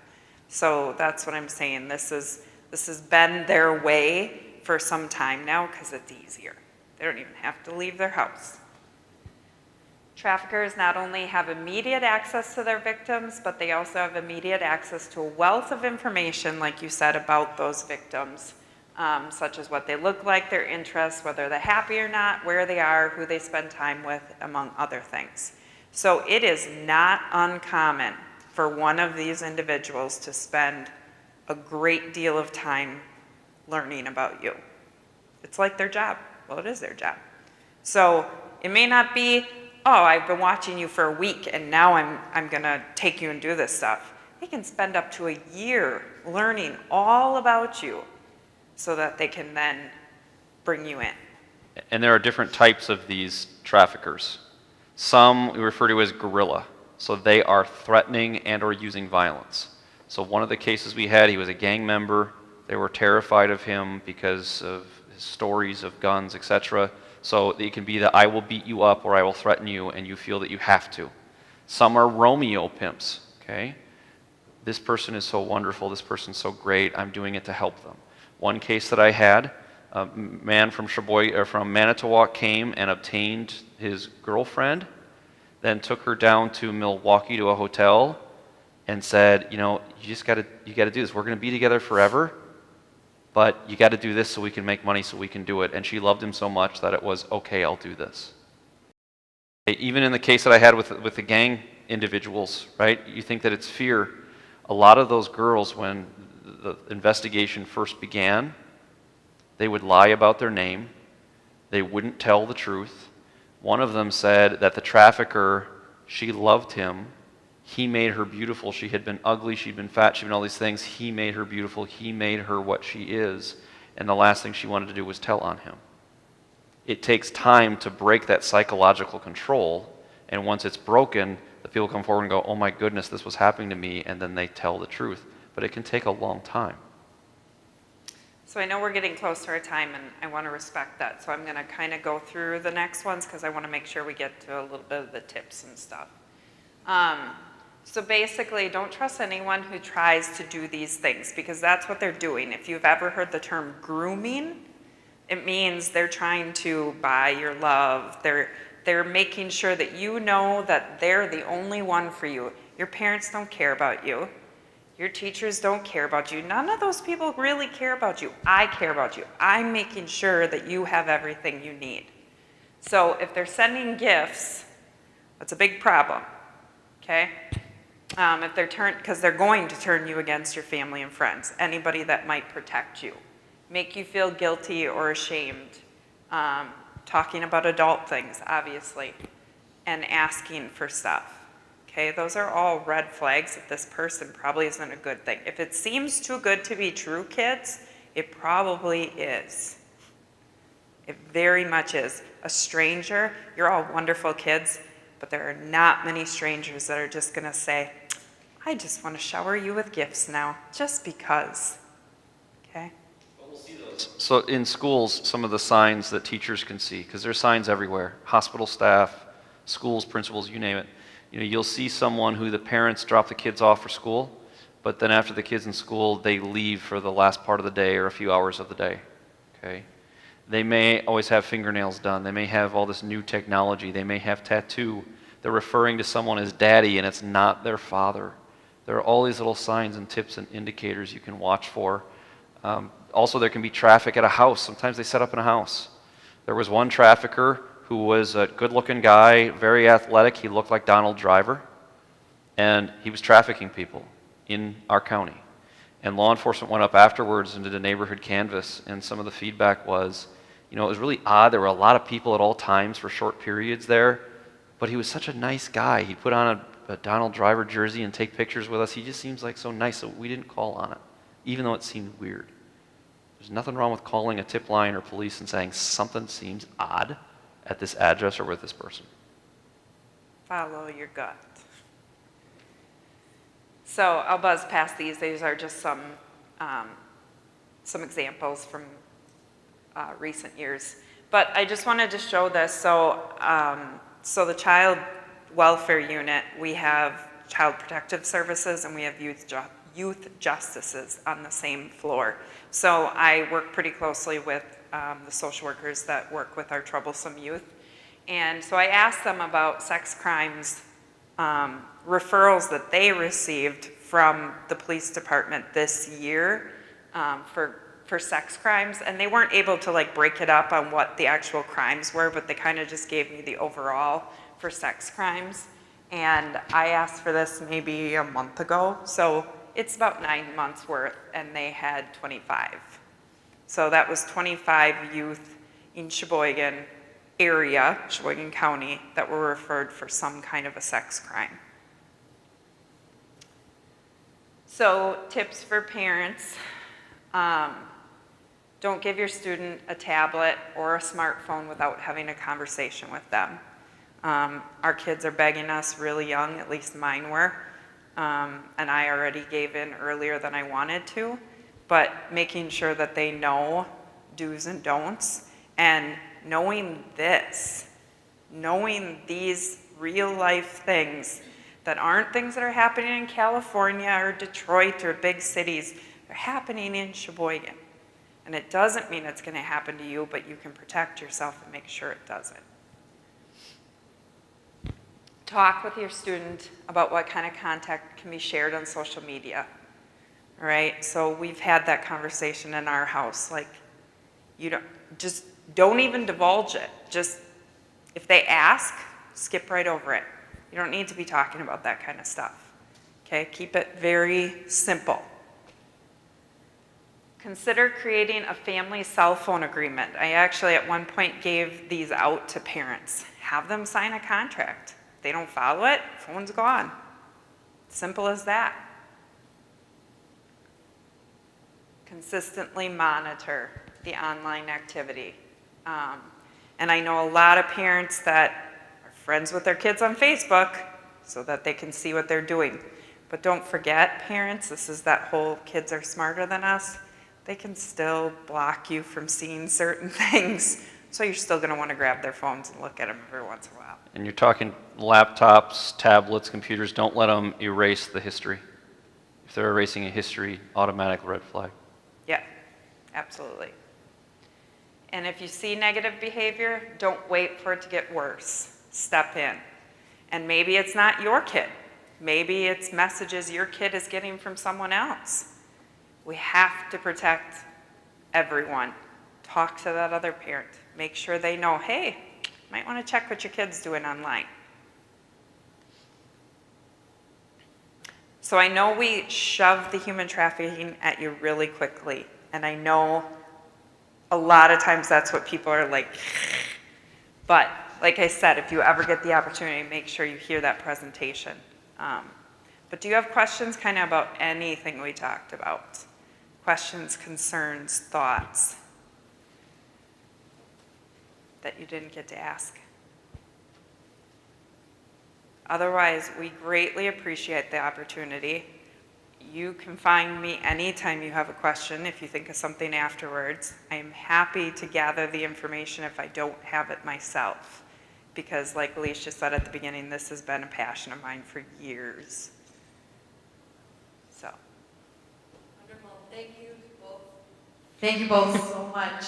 So that's what I'm saying. This has been their way for some time now because it's easier. They don't even have to leave their house. Traffickers not only have immediate access to their victims, but they also have immediate access to a wealth of information, like you said, about those victims, such as what they look like, their interests, whether they're happy or not, where they are, who they spend time with, among other things. So it is not uncommon for one of these individuals to spend a great deal of time learning about you. It's like their job. Well, it is their job. So it may not be, oh, I've been watching you for a week and now I'm gonna take you and do this stuff. They can spend up to a year learning all about you so that they can then bring you in. And there are different types of these traffickers. Some we refer to as guerrilla. So they are threatening and or using violence. So one of the cases we had, he was a gang member. They were terrified of him because of his stories of guns, etc. So it can be that I will beat you up or I will threaten you and you feel that you have to. Some are Romeo pimps, okay? This person is so wonderful, this person's so great, I'm doing it to help them. One case that I had, a man from from Manitowoc came and obtained his girlfriend, then took her down to Milwaukee to a hotel and said, you got to do this. We're going to be together forever, but you got to do this so we can make money so we can do it. And she loved him so much that it was, okay, I'll do this. Even in the case that I had with the gang individuals, right? You think that it's fear. A lot of those girls, when the investigation first began, they would lie about their name. They wouldn't tell the truth. One of them said that the trafficker, she loved him. He made her beautiful. She had been ugly, she'd been fat, she'd been all these things. He made her beautiful. He made her what she is. And the last thing she wanted to do was tell on him. It takes time to break that psychological control. And once it's broken, the people come forward and go, oh my goodness, this was happening to me. And then they tell the truth. But it can take a long time. So I know we're getting close to our time, and I want to respect that. So I'm going to kind of go through the next ones because I want to make sure we get to a little bit of the tips and stuff. So basically, don't trust anyone who tries to do these things, because that's what they're doing. If you've ever heard the term grooming, it means they're trying to buy your love. They're making sure that you know that they're the only one for you. Your parents don't care about you. Your teachers don't care about you. None of those people really care about you. I care about you. I'm making sure that you have everything you need. So if they're sending gifts, that's a big problem, okay? If they're because they're going to turn you against your family and friends, anybody that might protect you, make you feel guilty or ashamed, talking about adult things, obviously, and asking for stuff. Okay, those are all red flags that this person probably isn't a good thing. If it seems too good to be true, kids, it probably is. It very much is. A stranger, you're all wonderful kids, but there are not many strangers that are just going to say, I just want to shower you with gifts now, just because. Okay? So in schools, some of the signs that teachers can see, because there's signs everywhere, hospital staff, schools, principals, you name it. You know, you'll see someone who the parents drop the kids off for school, but then after the kids in school, they leave for the last part of the day or a few hours of the day. Okay? They may always have fingernails done. They may have all this new technology. They may have tattoo. They're referring to someone as daddy, and it's not their father. There are all these little signs and tips and indicators you can watch for. Also, there can be traffic at a house. Sometimes they set up in a house. There was one trafficker who was a good-looking guy, very athletic. He looked like Donald Driver, and he was trafficking people in our county. And law enforcement went up afterwards and did a neighborhood canvass, and some of the feedback was, you know, it was really odd. There were a lot of people at all times for short periods there, but he was such a nice guy. He'd put on a Donald Driver jersey and take pictures with us. He just seems like so nice, so we didn't call on it, even though it seemed weird. There's nothing wrong with calling a tip line or police and saying something seems odd at this address or with this person. Follow your gut. So I'll buzz past these. These are just some examples from recent years. But I just wanted to show this. So the Child Welfare Unit, we have Child Protective Services and we have Youth Justices on the same floor. So I work pretty closely with the social workers that work with our troublesome youth. And so I asked them about sex crimes referrals that they received from the police department this year for sex crimes, and they weren't able to like break it up on what the actual crimes were, but they kind of just gave me the overall for sex crimes. And I asked for this maybe a month ago, so it's about 9 months worth, and they had 25. So that was 25 youth in Sheboygan area, Sheboygan County, that were referred for some kind of a sex crime. So tips for parents, don't give your student a tablet or a smartphone without having a conversation with them. Our kids are begging us really young, at least mine were, and I already gave in earlier than I wanted to, but making sure that they know do's and don'ts, and knowing this, knowing these real life things that aren't things that are happening in California or Detroit or big cities, they're happening in Sheboygan. And it doesn't mean it's going to happen to you, but you can protect yourself and make sure it doesn't. Talk with your student about what kind of content can be shared on social media. All right, so we've had that conversation in our house. Like, you don't even divulge it. Just, if they ask, skip right over it. You don't need to be talking about that kind of stuff. Okay, keep it very simple. Consider creating a family cell phone agreement. I actually at one point gave these out to parents. Have them sign a contract. If they don't follow it, phone's gone. Simple as that. Consistently monitor the online activity. And I know a lot of parents that are friends with their kids on Facebook so that they can see what they're doing. But don't forget, parents, this is that whole kids are smarter than us. They can still block you from seeing certain things. So you're still going to want to grab their phones and look at them every once in a while. And you're talking laptops, tablets, computers, don't let them erase the history. If they're erasing a history, automatic red flag. Yeah, absolutely. And if you see negative behavior, don't wait for it to get worse. Step in. And maybe it's not your kid. Maybe it's messages your kid is getting from someone else. We have to protect everyone. Talk to that other parent. Make sure they know, hey, might want to check what your kid's doing online. So I know we shove the human trafficking at you really quickly, and I know a lot of times that's what people are like, but like I said, if you ever get the opportunity, make sure you hear that presentation. But do you have questions kind of about anything we talked about? Questions, concerns, thoughts that you didn't get to ask? Otherwise, we greatly appreciate the opportunity. You can find me anytime you have a question if you think of something afterwards. I am happy to gather the information if I don't have it myself. Because like Alicia said at the beginning, this has been a passion of mine for years. So. Wonderful. Thank you both. Thank you both so much.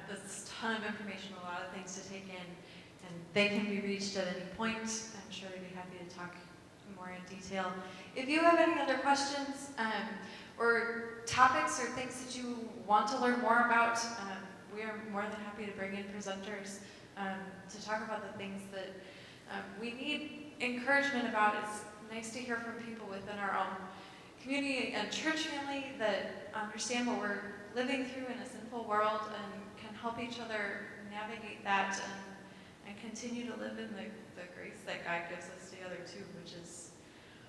That's a ton of information, a lot of things to take in, and they can be reached at any point. I'm sure they'd be happy to talk more in detail. If you have any other questions or topics or things that you want to learn more about, we are more than happy to bring in presenters to talk about the things that we need encouragement about. It's nice to hear from people within our own community and church family that understand what we're living through in a sinful world and can help each other navigate that and continue to live in the grace that God gives us together too, which is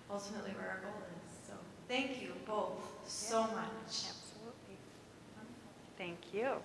ultimately where our goal is. So thank you both so much. Absolutely. Thank you.